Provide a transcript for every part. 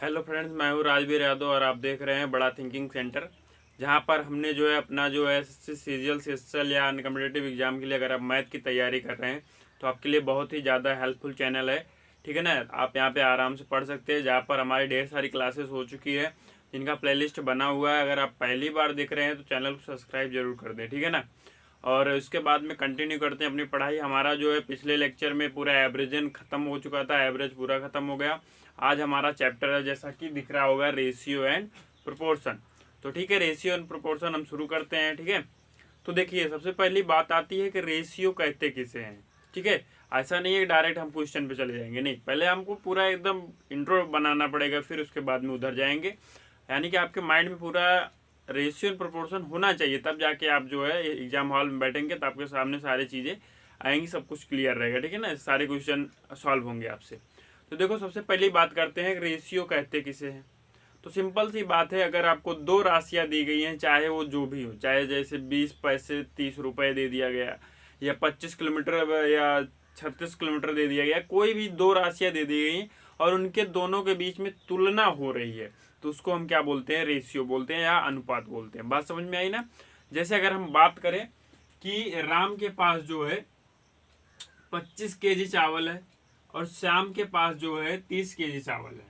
Hello friends, मैं हूँ राजवीर यादव और आप देख रहे हैं बड़ा थिंकिंग सेंटर। जहाँ पर हमने जो है अपना जो है सीजीएल सीएसएल या कम्पिटेटिव एग्जाम के लिए अगर आप मैथ की तैयारी कर रहे हैं तो आपके लिए बहुत ही ज़्यादा हेल्पफुल चैनल है। ठीक है ना, आप यहाँ पे आराम से पढ़ सकते हैं। जहाँ पर हमारी ढेर सारी क्लासेस हो चुकी है जिनका प्लेलिस्ट बना हुआ है। अगर आप पहली बार देख रहे हैं तो चैनल को सब्सक्राइब जरूर कर दें, ठीक है ना। और उसके बाद में कंटिन्यू करते हैं अपनी पढ़ाई। हमारा जो है पिछले लेक्चर में पूरा एवरेजन ख़त्म हो चुका था, एवरेज पूरा ख़त्म हो गया। आज हमारा चैप्टर है, जैसा कि दिख रहा होगा, रेशियो एंड प्रोपोर्शन। तो ठीक है, रेशियो एंड प्रोपोर्शन हम शुरू करते हैं। ठीक है, तो देखिए सबसे पहली बात आती है कि रेशियो कहते किसे हैं। ठीक है, ऐसा नहीं है डायरेक्ट हम क्वेश्चन पे चले जाएंगे, नहीं, पहले हमको पूरा एकदम इंट्रो बनाना पड़ेगा, फिर उसके बाद में उधर जाएंगे। यानी कि आपके माइंड में पूरा रेशियो एंड प्रोपोर्शन होना चाहिए, तब जाके आप जो है एग्जाम हॉल में बैठेंगे तो आपके सामने सारी चीज़ें आएंगी, सब कुछ क्लियर रहेगा। ठीक है ना, सारे क्वेश्चन सॉल्व होंगे आपसे। तो देखो सबसे पहली बात करते हैं रेशियो कहते किसे हैं। तो सिंपल सी बात है, अगर आपको दो राशियां दी गई हैं, चाहे वो जो भी हो, चाहे जैसे 20 पैसे 30 रुपए दे दिया गया, या 25 किलोमीटर या 36 किलोमीटर दे दिया गया, कोई भी दो राशियां दे दी गई और उनके दोनों के बीच में तुलना हो रही है, तो उसको हम क्या बोलते हैं, रेशियो बोलते हैं या अनुपात बोलते हैं। बात समझ में आई ना। जैसे अगर हम बात करें कि राम के पास जो है 25 केजी चावल है और श्याम के पास जो है 30 केजी चावल है,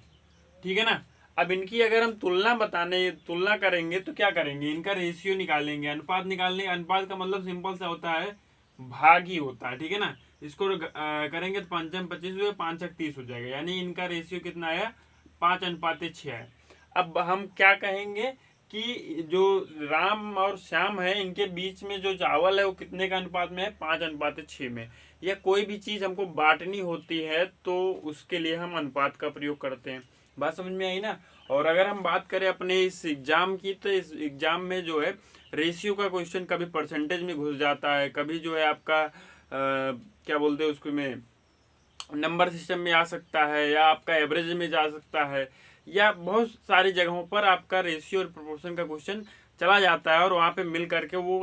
ठीक है ना। अब इनकी अगर हम तुलना करेंगे तो क्या करेंगे, इनका रेशियो निकालेंगे, अनुपात निकालने। अनुपात का मतलब सिंपल सा होता है, भाग ही होता है। ठीक है ना, इसको करेंगे तो 5 25 हुए, 5 30 हो जाएगा, यानी इनका रेशियो कितना आया, 5:6 है। अब हम क्या कहेंगे कि जो राम और श्याम है इनके बीच में जो चावल है वो कितने का अनुपात में है, 5:6 में। या कोई भी चीज हमको बांटनी होती है तो उसके लिए हम अनुपात का प्रयोग करते हैं। बात समझ में आई ना। और अगर हम बात करें अपने इस एग्जाम की, तो इस एग्जाम में जो है रेशियो का क्वेश्चन कभी परसेंटेज में घुस जाता है, कभी जो है आपका क्या बोलते हैं उसको में नंबर सिस्टम में आ सकता है, या आपका एवरेज में जा सकता है, या बहुत सारी जगहों पर आपका रेशियो और प्रोपोर्शन का क्वेश्चन चला जाता है और वहाँ पे मिल करके वो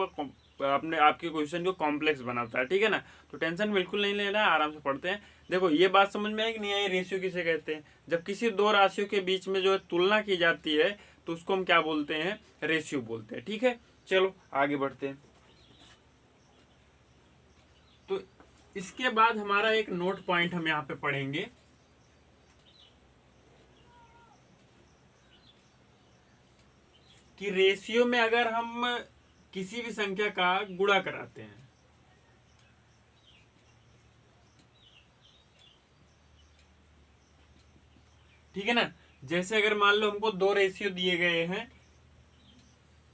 अपने आपके क्वेश्चन को कॉम्प्लेक्स बनाता है। ठीक है ना, तो टेंशन बिल्कुल नहीं लेना है, आराम से पढ़ते हैं। देखो ये बात समझ में आई कि नहीं आई, रेशियो किसे कहते हैं। जब किसी दो राशियों के बीच में जो है तुलना की जाती है तो उसको हम क्या बोलते हैं, रेशियो बोलते हैं। ठीक है, चलो आगे बढ़ते हैं। तो इसके बाद हमारा एक नोट पॉइंट हम यहाँ पे पढ़ेंगे कि रेशियो में अगर हम किसी भी संख्या का गुणा कराते हैं, ठीक है ना। जैसे अगर मान लो हमको दो रेशियो दिए गए हैं,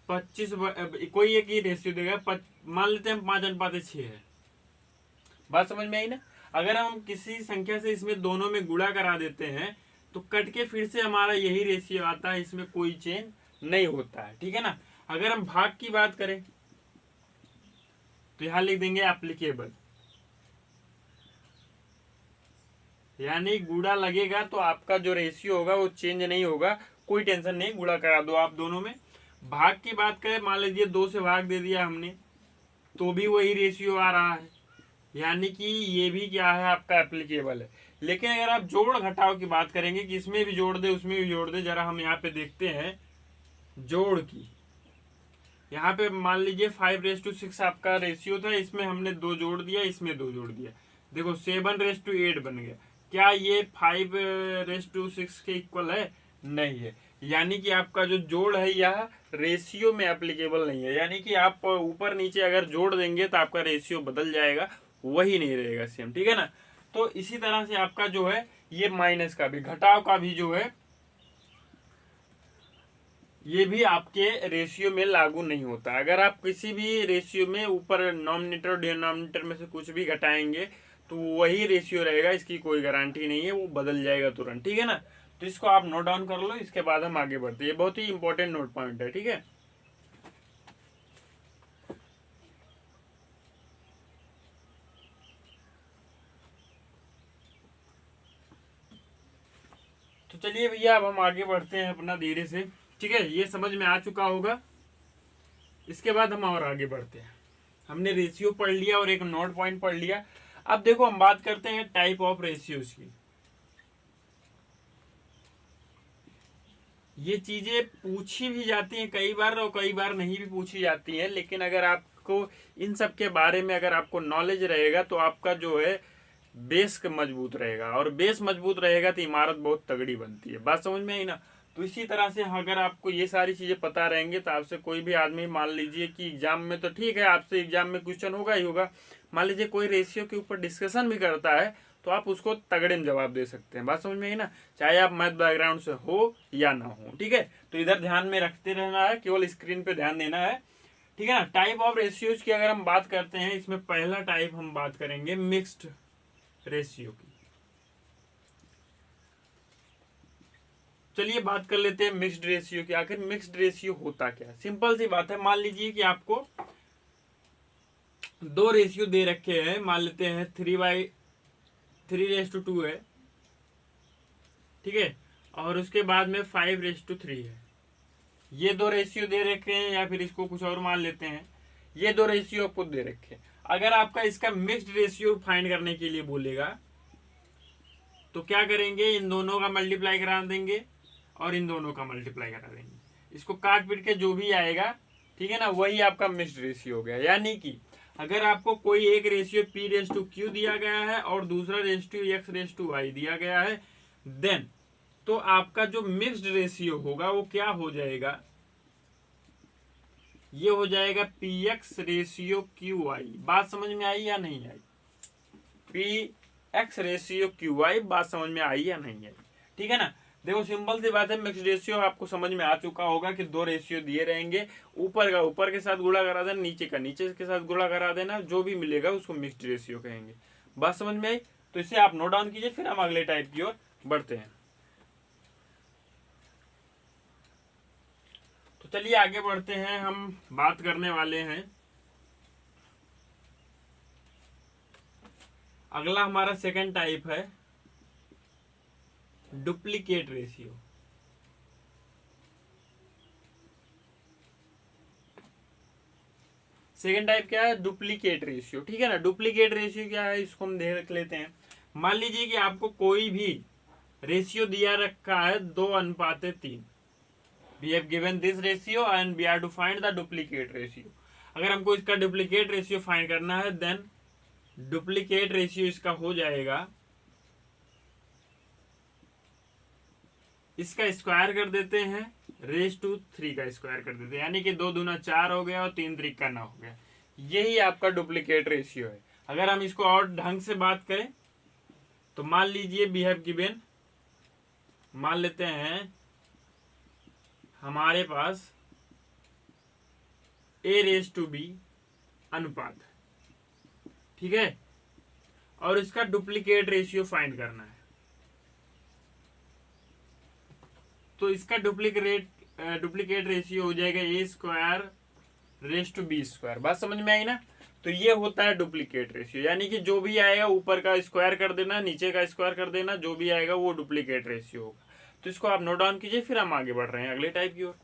25, कोई एक ही रेशियो देगा, मान लेते हैं 5:6 है। बात समझ में आई ना। अगर हम किसी संख्या से इसमें दोनों में गुणा करा देते हैं तो कट के फिर से हमारा यही रेशियो आता है, इसमें कोई चेंज नहीं होता है। ठीक है ना। अगर हम भाग की बात करें तो यहां लिख देंगे एप्लीकेबल, यानी गुणा लगेगा तो आपका जो रेशियो होगा वो चेंज नहीं होगा, कोई टेंशन नहीं, गुणा करा दो आप दोनों में। भाग की बात करें, मान लीजिए 2 से भाग दे दिया हमने तो भी वही रेशियो आ रहा है, यानी कि ये भी क्या है, आपका एप्लीकेबल है। लेकिन अगर आप जोड़ घटाव की बात करेंगे कि इसमें भी जोड़ दे उसमें भी जोड़ दे, जरा हम यहाँ पे देखते हैं जोड़ की। यहाँ पे मान लीजिए 5:6 आपका रेशियो था, इसमें हमने 2 जोड़ दिया, इसमें 2 जोड़ दिया, देखो 7:8 बन गया। क्या ये 5:6 के इक्वल है? नहीं है। यानी कि आपका जो जोड़ है यह रेशियो में एप्लीकेबल नहीं है, यानी कि आप ऊपर नीचे अगर जोड़ देंगे तो आपका रेशियो बदल जाएगा, वही नहीं रहेगा सेम। ठीक है ना। तो इसी तरह से आपका जो है ये माइनस का भी, घटाव का भी जो है ये भी आपके रेशियो में लागू नहीं होता। अगर आप किसी भी रेशियो में ऊपर नॉमिनेटर और डिनोमिनेटर में से कुछ भी घटाएंगे तो वही रेशियो रहेगा, इसकी कोई गारंटी नहीं है, वो बदल जाएगा तुरंत। ठीक है ना। तो इसको आप नोट डाउन कर लो, इसके बाद हम आगे बढ़ते हैं। ये बहुत ही इंपॉर्टेंट नोट पॉइंट है। ठीक है, तो चलिए भैया अब हम आगे बढ़ते हैं अपना धीरे से। ठीक है, ये समझ में आ चुका होगा। इसके बाद हम और आगे बढ़ते हैं। हमने रेशियो पढ़ लिया और एक नोट पॉइंट पढ़ लिया। अब देखो हम बात करते हैं टाइप ऑफ रेशियोज की। ये चीजें पूछी भी जाती हैं कई बार और कई बार नहीं भी पूछी जाती हैं, लेकिन अगर आपको इन सब के बारे में अगर आपको नॉलेज रहेगा तो आपका जो है बेस मजबूत रहेगा, और बेस मजबूत रहेगा तो इमारत बहुत तगड़ी बनती है। बात समझ में आई ना। तो इसी तरह से अगर आपको ये सारी चीजें पता रहेंगे तो आपसे कोई भी आदमी, मान लीजिए कि एग्जाम में, तो ठीक है आपसे एग्जाम में क्वेश्चन होगा ही होगा, मान लीजिए कोई रेशियो के ऊपर डिस्कशन भी करता है तो आप उसको तगड़े में जवाब दे सकते हैं। बात समझ में आई ना, चाहे आप मैथ बैकग्राउंड से हो या ना हो। ठीक है, तो इधर ध्यान में रखते रहना है, केवल स्क्रीन पे ध्यान देना है। ठीक है ना। टाइप ऑफ रेशियोज की अगर हम बात करते हैं, इसमें पहला टाइप हम बात करेंगे मिक्स्ड रेशियो की। चलिए बात कर लेते हैं मिक्स्ड रेशियो की। आखिर मिक्स्ड रेशियो होता क्या है? सिंपल सी बात है, मान लीजिए कि आपको दो रेशियो दे रखे हैं, मान लेते हैं 3/3 है, ठीक है, और उसके बाद में 5/3 है। ये दो रेशियो दे रखे हैं, या फिर इसको कुछ और मान लेते हैं, ये दो रेशियो आपको दे रखे हैं। अगर आपका इसका मिक्स्ड रेशियो फाइंड करने के लिए बोलेगा तो क्या करेंगे, इन दोनों का मल्टीप्लाई करा देंगे और इन दोनों का मल्टीप्लाई करा देंगे। इसको काट पीट के जो भी आएगा, ठीक है ना, वही आपका मिक्स्ड रेशियो हो गया। यानी कि अगर आपको कोई एक रेशियो P/Q दिया गया है और दूसरा रेशियो X/Y दिया गया है, देन तो आपका जो मिक्स्ड रेशियो होगा वो क्या हो जाएगा, ये हो जाएगा PX/QY। बात समझ में आई या नहीं आई? PX/QY, बात समझ में आई या नहीं आई? ठीक है ना। देखो सिंपल सी बात है, मिक्स रेशियो आपको समझ में आ चुका होगा कि दो रेशियो दिए रहेंगे, ऊपर का ऊपर के साथ गुणा करा देना, नीचे का नीचे के साथ गुणा करा देना, जो भी मिलेगा उसको मिक्स्ड रेशियो कहेंगे। बात समझ में आई? तो इसे आप नोट डाउन कीजिए, फिर हम अगले टाइप की ओर बढ़ते हैं। तो चलिए आगे बढ़ते हैं, हम बात करने वाले हैं, अगला हमारा सेकंड टाइप है डुप्लीकेट रेशियो। सेकेंड टाइप क्या है? Duplicate ratio. ठीक है ना। डुप्लीकेट रेशियो क्या है, इसको हम देख लेते हैं। मान लीजिए कि आपको कोई भी रेशियो दिया रखा है 2:3। We have given this ratio and we are to find the duplicate ratio. अगर हमको इसका डुप्लीकेट रेशियो फाइंड करना है, देन डुप्लीकेट रेशियो इसका हो जाएगा, इसका स्क्वायर कर देते हैं, रेज़ टू 3 का स्क्वायर कर देते हैं, यानी कि 2 दूना 4 हो गया और 3 त्रिका 9 हो गया। यही आपका डुप्लीकेट रेशियो है। अगर हम इसको और ढंग से बात करें तो मान लीजिए वी हैव गिवन, मान लेते हैं हमारे पास A/B अनुपात, ठीक है, और इसका डुप्लीकेट रेशियो फाइंड करना है। तो इसका डुप्लीकेट रेशियो हो जाएगा A²/B²। बात समझ में आई ना। तो ये होता है डुप्लीकेट रेशियो, यानी कि जो भी आएगा ऊपर का स्क्वायर कर देना, नीचे का स्क्वायर कर देना, जो भी आएगा वो डुप्लीकेट रेशियो होगा। तो इसको आप नोट डाउन कीजिए, फिर हम आगे बढ़ रहे हैं अगले टाइप की ओर।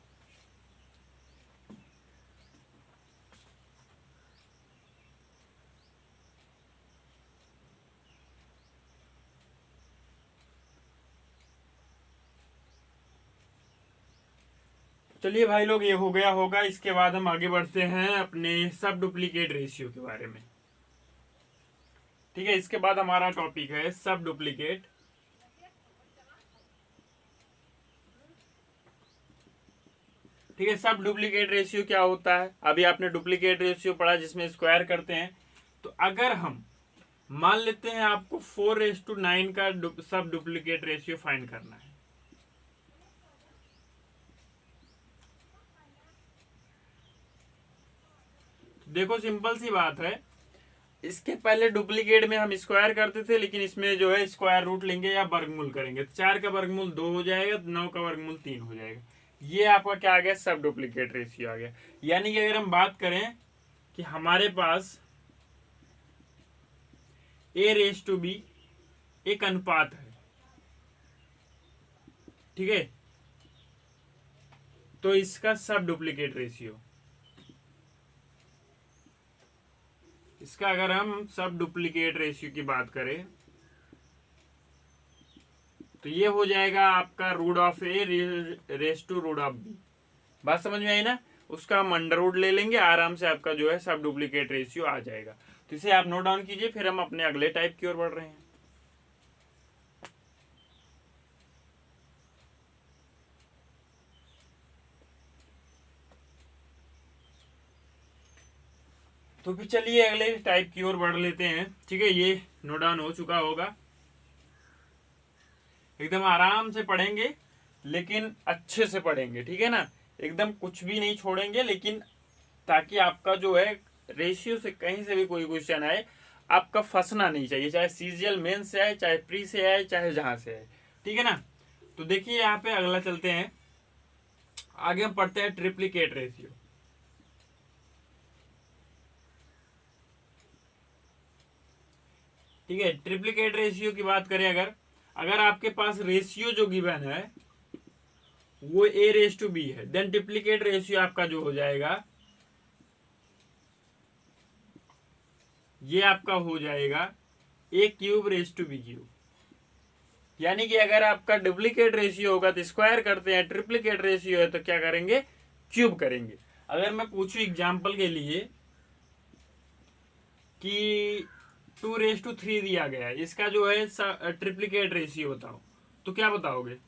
चलिए भाई लोग, ये हो गया होगा। इसके बाद हम आगे बढ़ते हैं अपने सब डुप्लीकेट रेशियो के बारे में। ठीक है, इसके बाद हमारा टॉपिक है सब डुप्लीकेट। ठीक है, सब डुप्लीकेट रेशियो क्या होता है? अभी आपने डुप्लीकेट रेशियो पढ़ा जिसमें स्क्वायर करते हैं। तो अगर हम मान लेते हैं आपको 4:9 का सब डुप्लीकेट रेशियो फाइंड करना है, देखो सिंपल सी बात है, इसके पहले डुप्लीकेट में हम स्क्वायर करते थे, लेकिन इसमें जो है स्क्वायर रूट लेंगे या वर्गमूल करेंगे। 4 का वर्गमूल 2 हो जाएगा, 9 का वर्गमूल 3 हो जाएगा। ये आपका क्या आ गया? सब डुप्लीकेट रेशियो आ गया। यानी कि अगर हम बात करें कि हमारे पास A/B एक अनुपात है, ठीक है, तो इसका सब डुप्लीकेट रेशियो, इसका अगर हम सब डुप्लीकेट रेशियो की बात करें तो ये हो जाएगा आपका root of A raise to root of B. बात समझ में आई ना। उसका हम अंडर रूट ले लेंगे, आराम से आपका जो है सब डुप्लीकेट रेशियो आ जाएगा। तो इसे आप नोट डाउन कीजिए, फिर हम अपने अगले टाइप की ओर बढ़ रहे हैं। तो फिर चलिए अगले टाइप की ओर बढ़ लेते हैं। ठीक है, ये नोट डाउन हो चुका होगा। एकदम आराम से पढ़ेंगे, लेकिन अच्छे से पढ़ेंगे, ठीक है ना। एकदम कुछ भी नहीं छोड़ेंगे, लेकिन ताकि आपका जो है रेशियो से कहीं से भी कोई क्वेश्चन आए, आपका फंसना नहीं चाहिए, चाहे सीजीएल मेन से आए, चाहे प्री से आए, चाहे जहां से आए, ठीक है ना। तो देखिए यहाँ पे अगला चलते हैं, आगे हम पढ़ते हैं ट्रिप्लीकेट रेशियो। ठीक है, ट्रिप्लीकेट रेशियो की बात करें, अगर आपके पास रेशियो जो गिवन है वो ए रेस टू बी है, देन ट्रिप्लीकेट रेशियो आपका जो हो जाएगा ये आपका हो जाएगा a cube raise to b cube. यानी कि अगर आपका डुप्लीकेट रेशियो होगा तो स्क्वायर करते हैं, ट्रिप्लीकेट रेशियो है तो क्या करेंगे, क्यूब करेंगे। अगर मैं पूछूं एग्जांपल के लिए कि 2:3 दिया गया है, इसका जो है ट्रिप्लीकेट रेशियो बताओ, तो क्या बताओगे।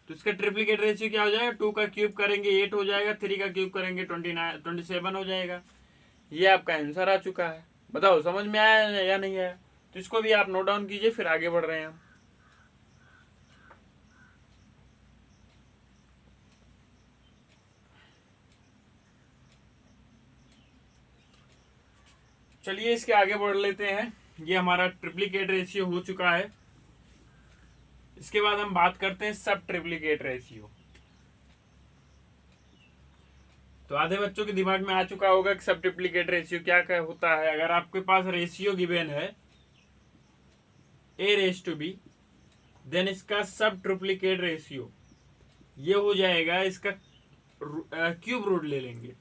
तो इसका ट्रिप्लीकेट रेशियो क्या हो जाएगा, 2 का क्यूब करेंगे 8 हो जाएगा, 3 का क्यूब करेंगे 27 हो जाएगा। ये आपका आंसर आ चुका है। बताओ समझ में आया या नहीं आया। तो इसको भी आप नोट डाउन कीजिए, फिर आगे बढ़ रहे हैं हम। चलिए इसके आगे बढ़ लेते हैं। ये हमारा ट्रिप्लीकेट रेशियो हो चुका है। इसके बाद हम बात करते हैं सब ट्रिप्लीकेट रेशियो। तो आधे बच्चों के दिमाग में आ चुका होगा कि सब ट्रिप्लीकेट रेशियो क्या क्या होता है। अगर आपके पास रेशियो गिवन है a raise to B, then इसका सब ट्रिप्लीकेट रेशियो ये हो जाएगा, इसका क्यूब रूट ले लेंगे।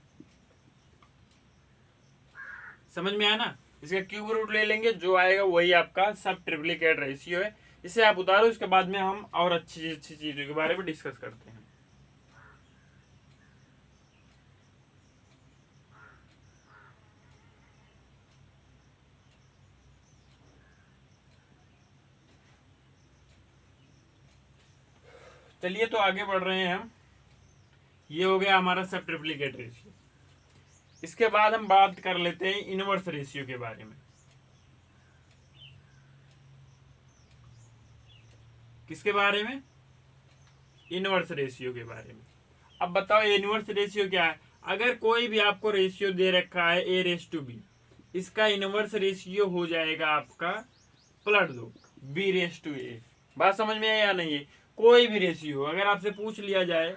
समझ में आया ना। इसका क्यूब रूट ले लेंगे, जो आएगा वही आपका सब ट्रिप्लीकेट रेशियो है। इसे आप उतारो, इसके बाद में हम और अच्छी अच्छी चीजों के बारे में डिस्कस करते हैं। चलिए तो आगे बढ़ रहे हैं हम। ये हो गया हमारा सब ट्रिप्लीकेट रेशियो। इसके बाद हम बात कर लेते हैं इनवर्स रेशियो के बारे में। किसके बारे में, इनवर्स रेशियो के बारे में। अब बताओ इनवर्स रेशियो क्या है। अगर कोई भी आपको रेशियो दे रखा है ए रेस टू बी, इसका इनवर्स रेशियो हो जाएगा आपका पलट दो बी रेस टू ए। बात समझ में है या नहीं है। कोई भी रेशियो अगर आपसे पूछ लिया जाए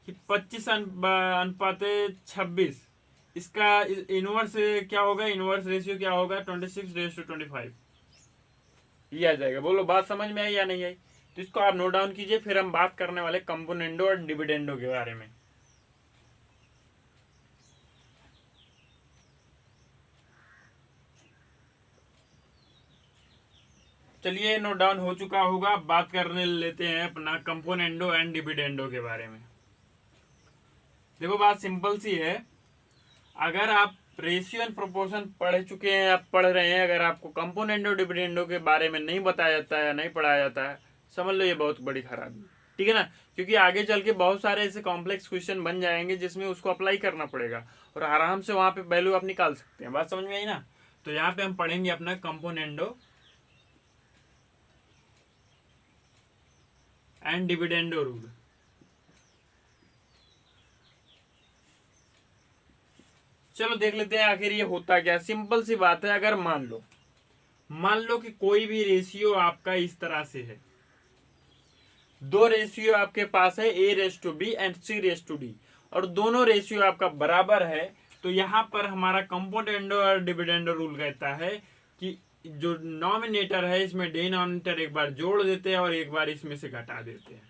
कि 25 अनुपात 26, इसका इनवर्स क्या होगा, इनवर्स रेशियो क्या होगा 26:25, ये आ जाएगा। बोलो बात समझ में आई या नहीं आई। तो इसको आप नोट डाउन कीजिए, फिर हम बात करने वाले कंपोनेंडो और डिविडेंडो के बारे में। चलिए नोट डाउन हो चुका होगा। बात करने लेते हैं अपना कंपोनेंडो एंड डिविडेंडो के बारे में। देखो बात सिंपल सी है। अगर आप रेशियो एंड प्रोपोर्शन पढ़ चुके हैं, आप पढ़ रहे हैं, अगर आपको कंपोनेंडो डिविडेंडो के बारे में नहीं बताया जाता है, नहीं पढ़ाया जाता है, समझ लो ये बहुत बड़ी खराबी, ठीक है ना। क्योंकि आगे चल के बहुत सारे ऐसे कॉम्प्लेक्स क्वेश्चन बन जाएंगे जिसमें उसको अप्लाई करना पड़ेगा और आराम से वहां पे वैल्यू आप निकाल सकते हैं। बात समझ में आई ना। तो यहाँ पे हम पढ़ेंगे अपना कंपोनेंडो एंड डिविडेंडो रूल। चलो देख लेते हैं आखिर ये होता क्या। सिंपल सी बात है। अगर मान लो कि कोई भी रेशियो आपका इस तरह से है, दो रेशियो आपके पास है a raise to b and c raise to d, और दोनों रेशियो आपका बराबर है, तो यहां पर हमारा कंपोनेंडो और डिविडेंडो रूल कहता है कि जो नॉमिनेटर है इसमें डिनोमिनेटर एक बार जोड़ देते हैं और एक बार इसमें से घटा देते हैं,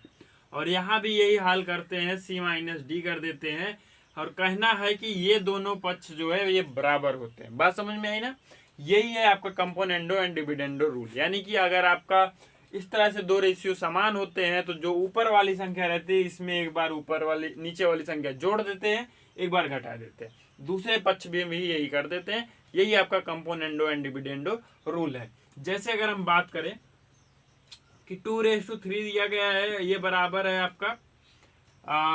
और यहां भी यही हाल करते हैं, सी माइनस डी कर देते हैं, और कहना है कि ये दोनों पक्ष जो है ये बराबर होते हैं। बात समझ में आई ना। यही है आपका कंपोनेंडो एंड डिविडेंडो रूल। यानी कि अगर आपका इस तरह से दो रेशियो समान होते हैं तो जो ऊपर वाली संख्या रहती है इसमें एक बार ऊपर वाली नीचे वाली संख्या जोड़ देते हैं, एक बार घटा देते हैं, दूसरे पक्ष में भी यही कर देते हैं। यही आपका कंपोनेंडो एंड डिविडेंडो रूल है। जैसे अगर हम बात करें कि 2:3 दिया गया है, ये बराबर है आपका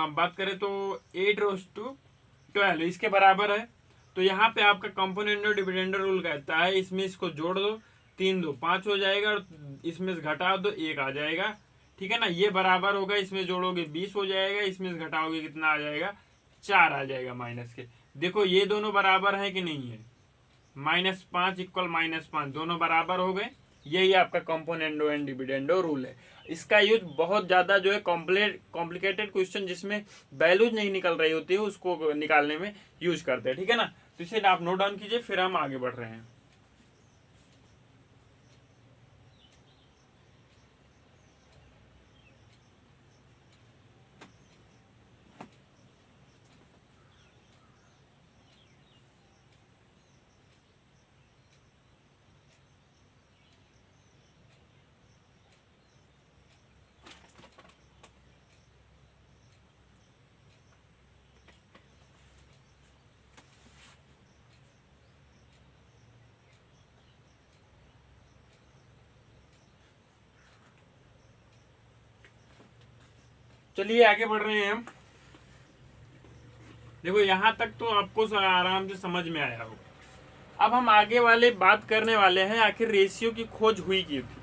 बात करें तो 8:12 इसके बराबर है। तो यहाँ पे आपका कंपोनेंडो डिविडेंडो रूल कहता है इसमें इसको जोड़ दो, 3 2 5 हो जाएगा, और इसमें से घटा दो 1 आ जाएगा। ठीक है ना, ये बराबर होगा, इसमें जोड़ोगे 20 हो जाएगा, इसमें से घटाओगे कितना आ जाएगा, 4 आ जाएगा माइनस के। देखो ये दोनों बराबर है कि नहीं है, -5 इक्वल -5 दोनों बराबर हो गए। यही आपका कंपोनेंडो एंड डिविडेंडो रूल है। इसका यूज बहुत ज्यादा जो है कॉम्प्लिकेटेड क्वेश्चन जिसमें वैल्यूज नहीं निकल रही होती है उसको निकालने में यूज करते हैं। ठीक है ना, तो इसे आप नोट डाउन कीजिए, फिर हम आगे बढ़ रहे हैं। चलिए आगे बढ़ रहे हैं हम। देखो यहां तक तो आपको आराम से समझ में आया होगा। अब हम आगे वाले बात करने वाले हैं आखिर रेशियो की खोज हुई क्यों थी,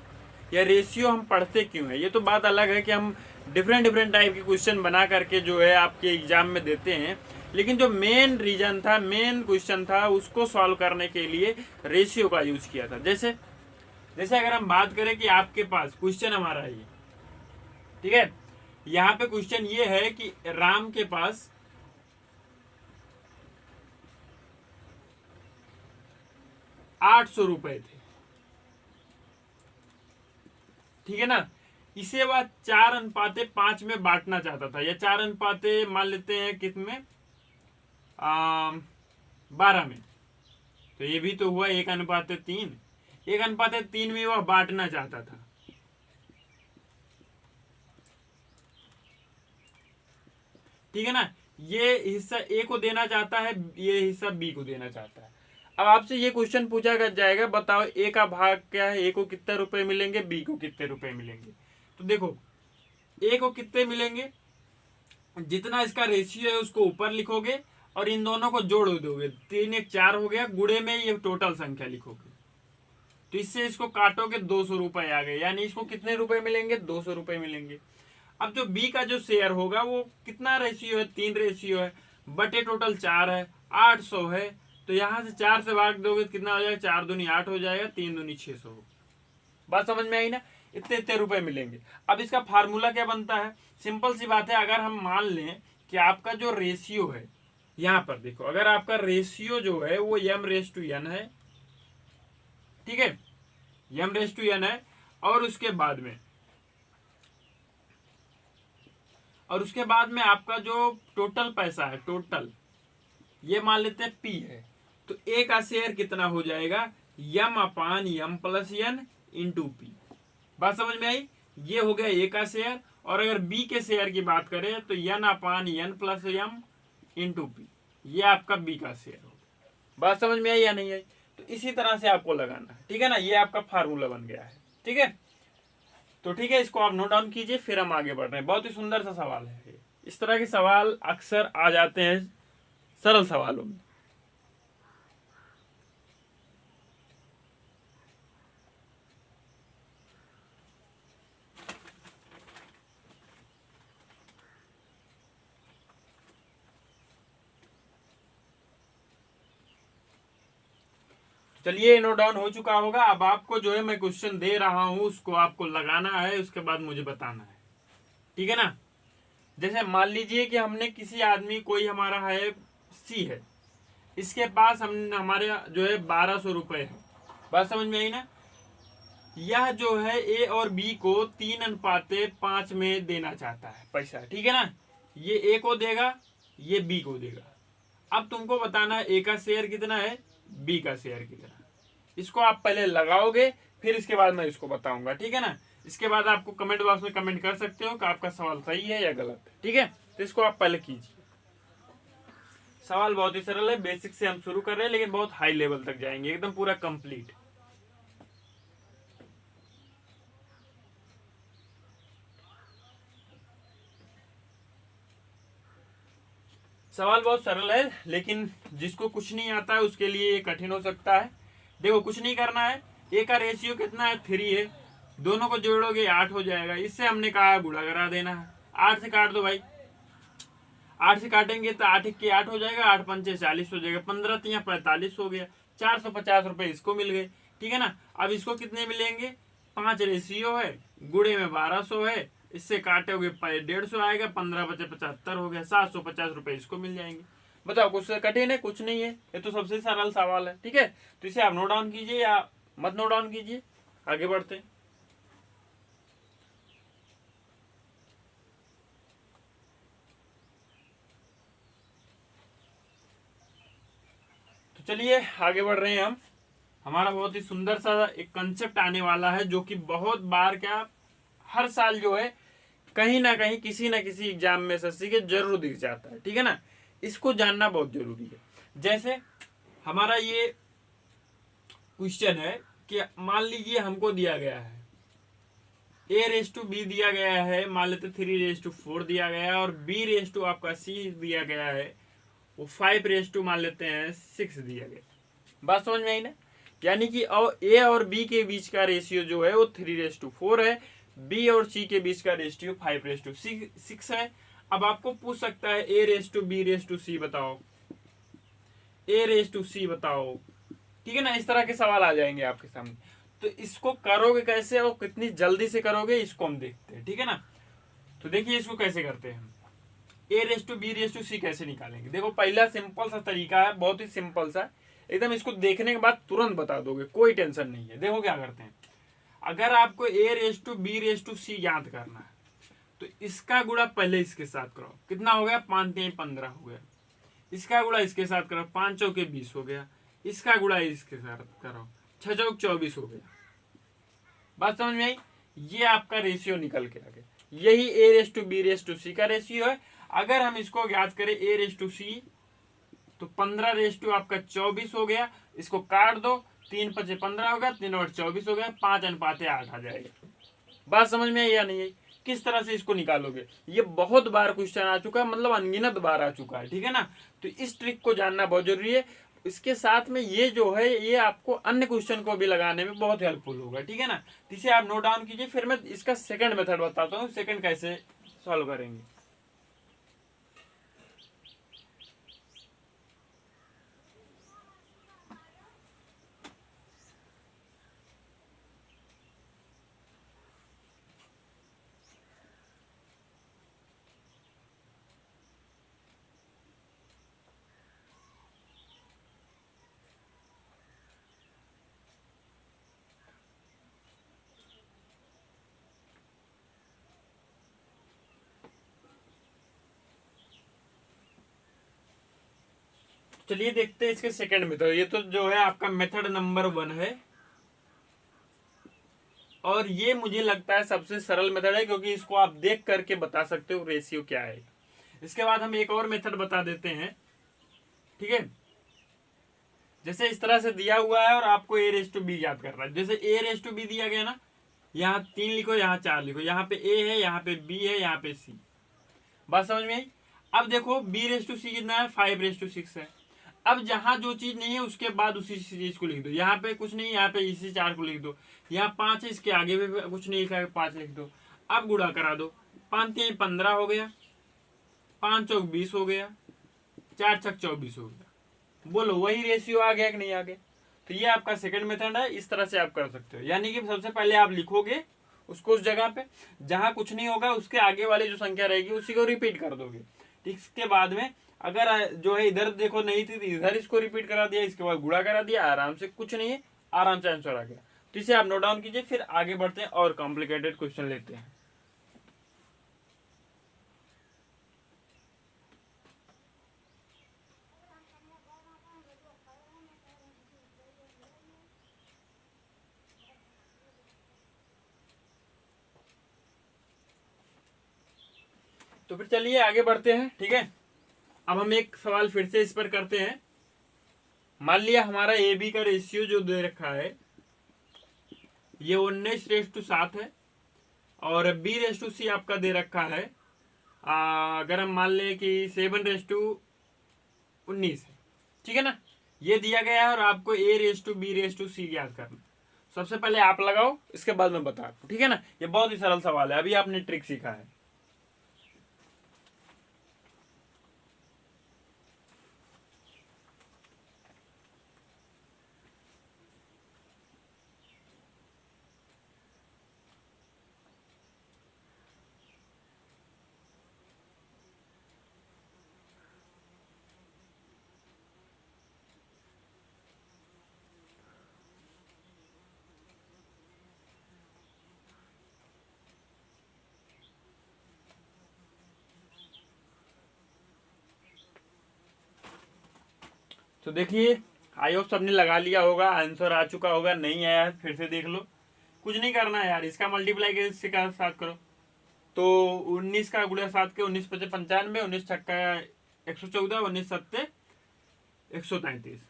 या रेशियो हम पढ़ते क्यों है। ये तो बात अलग है कि हम डिफरेंट टाइप के क्वेश्चन बना करके जो है आपके एग्जाम में देते हैं, लेकिन जो मेन रीजन था, मेन क्वेश्चन था, उसको सॉल्व करने के लिए रेशियो का यूज किया था। जैसे जैसे अगर हम बात करें कि आपके पास क्वेश्चन हमारा है, ठीक है, यहाँ पे क्वेश्चन ये है कि राम के पास 800 रुपए थे। ठीक है ना, इसे वह 4:5 में बांटना चाहता था, या 4:5 मान लेते हैं कितने 12 में। तो ये भी तो हुआ 1:3। 1:3 में वह बांटना चाहता था। ठीक है ना, ये हिस्सा ए को देना चाहता है, ये हिस्सा बी को देना चाहता है। अब आपसे ये क्वेश्चन पूछा जाएगा, बताओ ए का भाग क्या है, ए को कितने रुपए मिलेंगे, बी को कितने रुपए मिलेंगे। तो देखो ए को कितने मिलेंगे, जितना इसका रेशियो है उसको ऊपर लिखोगे और इन दोनों को जोड़ दोगे, 3 1 4 हो गया, गुड़े में ये टोटल संख्या लिखोगे। तो इससे इसको काटोगे, 200 रुपए आ गए, यानी इसको कितने रुपए मिलेंगे, 200 रुपए मिलेंगे। अब जो बी का जो शेयर होगा वो कितना रेशियो है, 3 रेशियो है, बटे टोटल 4 है, 800 है। तो यहां से 4 से भाग दोगे तो कितना हो जाएगा, 4 दूनी 8 हो जाएगा, 3 दूनी 600। बात समझ में आई ना, इतने इतने रुपए मिलेंगे। अब इसका फार्मूला क्या बनता है, सिंपल सी बात है। अगर हम मान लें कि आपका जो रेशियो है, यहां पर देखो, अगर आपका रेशियो जो है वो m/n है, ठीक है, m/n है, और उसके बाद में आपका जो टोटल पैसा है, टोटल ये मान लेते हैं p है, तो a का शेयर कितना हो जाएगा, m/m+n इंटू पी। बात समझ में आई, ये हो गया a का शेयर। और अगर b के शेयर की बात करें तो n/n+m इंटू पी, ये आपका b का शेयर होगा। बात समझ में आई या नहीं आई, तो इसी तरह से आपको लगाना है। ठीक है ना, ये आपका फार्मूला बन गया है। ठीक है, तो ठीक है, इसको आप नोट डाउन कीजिए, फिर हम आगे बढ़ रहे हैं। बहुत ही सुंदर सा सवाल है। इस तरह के सवाल अक्सर आ जाते हैं सरल सवालों में। चलिए नोट डाउन हो चुका होगा। अब आपको जो है मैं क्वेश्चन दे रहा हूं उसको आपको लगाना है, उसके बाद मुझे बताना है। ठीक है ना, जैसे मान लीजिए कि हमने किसी आदमी, कोई हमारा है सी है, इसके पास हम हमारे जो है 1200 रुपए है। बात समझ में आई ना, यह जो है ए और बी को 3:5 में देना चाहता है पैसा। ठीक है ना, ये ए को देगा, ये बी को देगा। अब तुमको बताना है ए का शेयर कितना है, बी का शेयर कितना। इसको आप पहले लगाओगे, फिर इसके बाद मैं इसको बताऊंगा, ठीक है ना। इसके बाद आपको कमेंट बॉक्स में कमेंट कर सकते हो कि आपका सवाल सही है या गलत है, ठीक है। तो इसको आप पहले कीजिए। सवाल बहुत ही सरल है, बेसिक से हम शुरू कर रहे हैं, लेकिन बहुत हाई लेवल तक जाएंगे, एकदम पूरा कंप्लीट। सवाल बहुत सरल है, लेकिन जिसको कुछ नहीं आता है उसके लिए ये कठिन हो सकता है। देखो, कुछ नहीं करना है। ए का रेशियो कितना है? 3 है। दोनों को जोड़ोगे 8 हो जाएगा। इससे हमने कहा गुणा करा देना है। 8 से काट दो भाई। 8 से काटेंगे तो 8 के 8 हो जाएगा, 8 पंचे 40 हो जाएगा, 15 तिया 45 हो गया। 450 रुपए इसको मिल गए, ठीक है ना। अब इसको कितने मिलेंगे? 5 रेशियो है, गुड़े में 1200 है, इससे काटोगे 150 आएगा, 15 बचे 75 हो गया, 750 रुपए इसको मिल जाएंगे। बताओ, कुछ कठिन है? कुछ नहीं है, ये तो सबसे सरल सवाल है, ठीक है। तो इसे आप नोट डाउन कीजिए या मत नोट डाउन कीजिए, आगे बढ़ते हैं। तो चलिए आगे बढ़ रहे हैं हम। हमारा बहुत ही सुंदर सा एक कंसेप्ट आने वाला है, जो कि बहुत बार क्या हर साल जो है कहीं ना कहीं किसी ना किसी एग्जाम में एसएससी के जरूर दिख जाता है, ठीक है ना। इसको जानना बहुत जरूरी है। जैसे हमारा ये क्वेश्चन है कि मान लीजिए हमको दिया गया है a/b दिया गया है, मान लेते 3/4 दिया गया है, और b/ आपका c दिया गया है, वो 5/ मान लेते हैं 6 दिया गया। बात समझ में आई ना। यानी कि ए और बी के बीच का रेशियो जो है वो 3/4 है, बी और सी के बीच का रेशियो 5/6 है। अब आपको पूछ सकता है a/b/c बताओ, a/c बताओ, ठीक है ना। इस तरह के सवाल आ जाएंगे आपके सामने। तो इसको करोगे कैसे और कितनी जल्दी से करोगे, इसको हम देखते हैं, ठीक है ना। तो देखिए इसको कैसे करते हैं हम। a/b/c कैसे निकालेंगे? देखो, पहला सिंपल सा तरीका है, बहुत ही सिंपल सा एकदम। इसको देखने के बाद तुरंत बता दोगे, कोई टेंशन नहीं है। देखो क्या करते हैं, अगर आपको a/b/c याद करना है तो इसका गुणा पहले इसके साथ करो। कितना हो गया? 5 3 15 हो गया। इसका गुणा इसके साथ करो, 5 चौके 20 हो गया। इसका गुणा इसके साथ करो, 6 चौक 24 हो गया। बात समझ में आई? ये आपका रेशियो निकल के आ गया। यही a/b/c का रेशियो है। अगर हम इसको याद करें a/c, तो 15 आपका 24 हो गया। इसको काट दो, 3 5 15 होगा, 3 और 24 हो गया, 5 अनुपात 8 आ जाएगा। बात समझ में आई या नहीं आई? किस तरह से इसको निकालोगे, ये बहुत बार क्वेश्चन आ चुका है, मतलब अनगिनत बार आ चुका है, ठीक है ना। तो इस ट्रिक को जानना बहुत जरूरी है। इसके साथ में ये जो है ये आपको अन्य क्वेश्चन को भी लगाने में बहुत हेल्पफुल होगा, ठीक है ना। इसे आप नोट डाउन कीजिए, फिर मैं इसका सेकंड मेथड बताता हूँ, सेकंड कैसे सॉल्व करेंगे। चलिए देखते हैं इसके सेकंड मेथड। ये तो जो है आपका मेथड नंबर 1 है, और ये मुझे लगता है सबसे सरल मेथड है, क्योंकि इसको आप देख करके बता सकते हो रेशियो क्या है। इसके बाद हम एक और मेथड बता देते हैं, ठीक है। जैसे इस तरह से दिया हुआ है और आपको a/b याद करना है। जैसे a/b दिया गया ना, यहाँ 3 लिखो, यहाँ 4 लिखो, यहाँ पे a है, यहाँ पे b है, यहाँ पे c। बात समझ में आई? अब देखो b/c कितना है? 5/6 है। अब जहां जो चीज नहीं है उसके बाद उसी चीज को लिख दो। यहाँ पे कुछ नहीं, यहाँ पे इसी 4 को लिख दो। यहाँ 5 है, इसके आगे भी कुछ नहीं लिखा है, 5 लिख दो। अब गुणा करा दो, 5 3 15 हो गया, 5 चौक 20 हो गया, 4 छक 24 हो गया। बोलो वही रेशियो आ गया कि नहीं आ गया? तो ये आपका सेकंड मेथड है, इस तरह से आप कर सकते हो। यानी कि सबसे पहले आप लिखोगे उसको उस जगह पे जहां कुछ नहीं होगा, उसके आगे वाली जो संख्या रहेगी उसी को रिपीट कर दोगे। इसके बाद में अगर जो है इधर देखो नहीं थी तो इधर इसको रिपीट करा दिया, इसके बाद गुणा करा दिया, आराम से कुछ नहीं है, आराम से आंसर आ गया। तो इसे आप नोट डाउन कीजिए, फिर आगे बढ़ते हैं और कॉम्प्लिकेटेड क्वेश्चन लेते हैं। तो फिर चलिए आगे बढ़ते हैं। ठीक है, अब हम एक सवाल फिर से इस पर करते हैं। मान लिया हमारा ए बी का रेशियो जो दे रखा है ये 19:7 है और B/C आपका दे रखा है अगर हम मान लें कि 7:19 है। ठीक है ना, ये दिया गया है और आपको A/B/C याद करना। सबसे पहले आप लगाओ, इसके बाद मैं बता दूं। ठीक है ना, ये बहुत ही सरल सवाल है, अभी आपने ट्रिक सीखा है। तो देखिए, आई होप सबने लगा लिया होगा, आंसर आ चुका होगा। नहीं आया फिर से देख लो, कुछ नहीं करना है यार। इसका मल्टीप्लाई इससे का 7 करो, तो 19 का गुणा 7 के 19×5 = 95, 19×6 = 114, 19×7 = 133।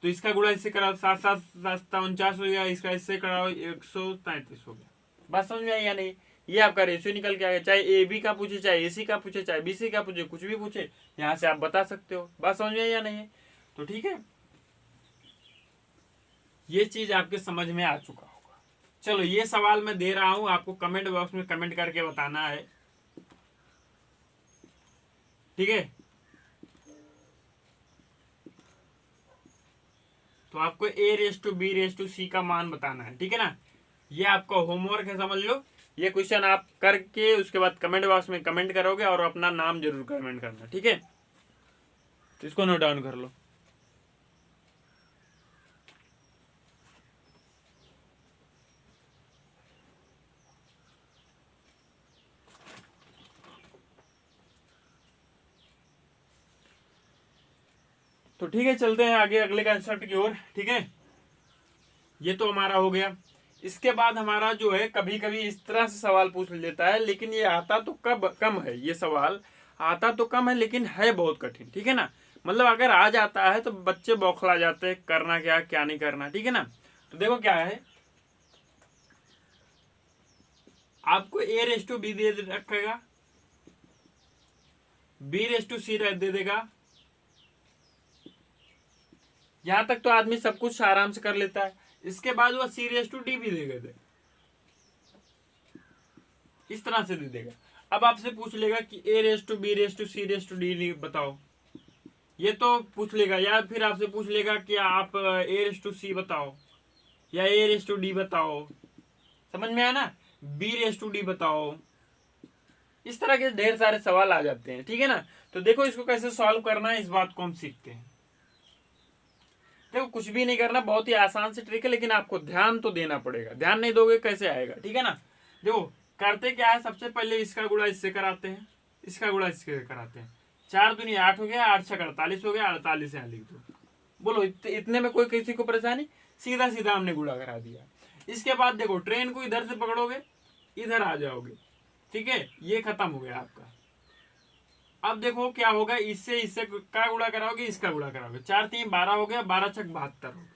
तो इसका गुणा इससे कराओ 7×7 = 49 हो गया, इसका इससे कराओ 133 हो गया। बात समझ में आई या नहीं? ये आपका रेशियो निकल के आ गया। चाहे ए बी का पूछे, चाहे ए सी का पूछे, चाहे बी सी का पूछे, कुछ भी पूछे यहाँ से आप बता सकते हो। बात समझ में आई या नहीं है? तो ठीक है, ये चीज आपके समझ में आ चुका होगा। चलो, ये सवाल मैं दे रहा हूं, आपको कमेंट बॉक्स में कमेंट करके बताना है। ठीक है, तो आपको A/B/C का मान बताना है। ठीक है ना, ये आपका होमवर्क है, समझ लो। ये क्वेश्चन आप करके उसके बाद कमेंट बॉक्स में कमेंट करोगे और अपना नाम जरूर कमेंट करना। ठीक है, तो इसको नोट डाउन कर लो। तो ठीक है, चलते हैं आगे अगले कंसेप्ट की ओर। ठीक है, ये तो हमारा हो गया। इसके बाद हमारा जो है, कभी कभी इस तरह से सवाल पूछ लेता है, लेकिन ये आता तो कम है। ये सवाल आता तो कम है लेकिन है बहुत कठिन। ठीक है ना, मतलब अगर आ जाता है तो बच्चे बौखला जाते हैं, करना क्या क्या नहीं करना। ठीक है ना, तो देखो क्या है, आपको A/B दे रखेगा, B/C दे देगा। यहां तक तो आदमी सब कुछ आराम से कर लेता है। इसके बाद वह C/D भी देगा, इस तरह से दे देगा। अब आपसे पूछ लेगा कि A/B/C/D बताओ, ये तो पूछ लेगा। या फिर आपसे पूछ लेगा कि आप A/C बताओ या A/D बताओ। समझ में आया ना, B/D बताओ। इस तरह के ढेर सारे सवाल आ जाते हैं। ठीक है ना, तो देखो इसको कैसे सॉल्व करना है, इस बात को हम सीखते हैं। देखो, कुछ भी नहीं करना, बहुत ही आसान से ट्रिक है, लेकिन आपको ध्यान तो देना पड़ेगा। ध्यान नहीं दोगे कैसे आएगा? ठीक है ना, देखो करते क्या है, सबसे पहले इसका गुणा इससे कराते हैं, इसका गुणा इससे कराते हैं। 4 दूनी 8 हो गया, 8×6 = 48 हो गया, 48 यहाँ लिख दो। बोलो इतने में कोई किसी को परेशानी? सीधा सीधा हमने गुणा करा दिया। इसके बाद देखो, ट्रेन को इधर से पकड़ोगे, इधर आ जाओगे। ठीक है, ये खत्म हो गया आपका। अब देखो क्या होगा, इससे इससे का गुणा कराओगे, इसका गुणा कराओगे। 4×3 = 12 हो गया, 12×6 = 72 हो गया।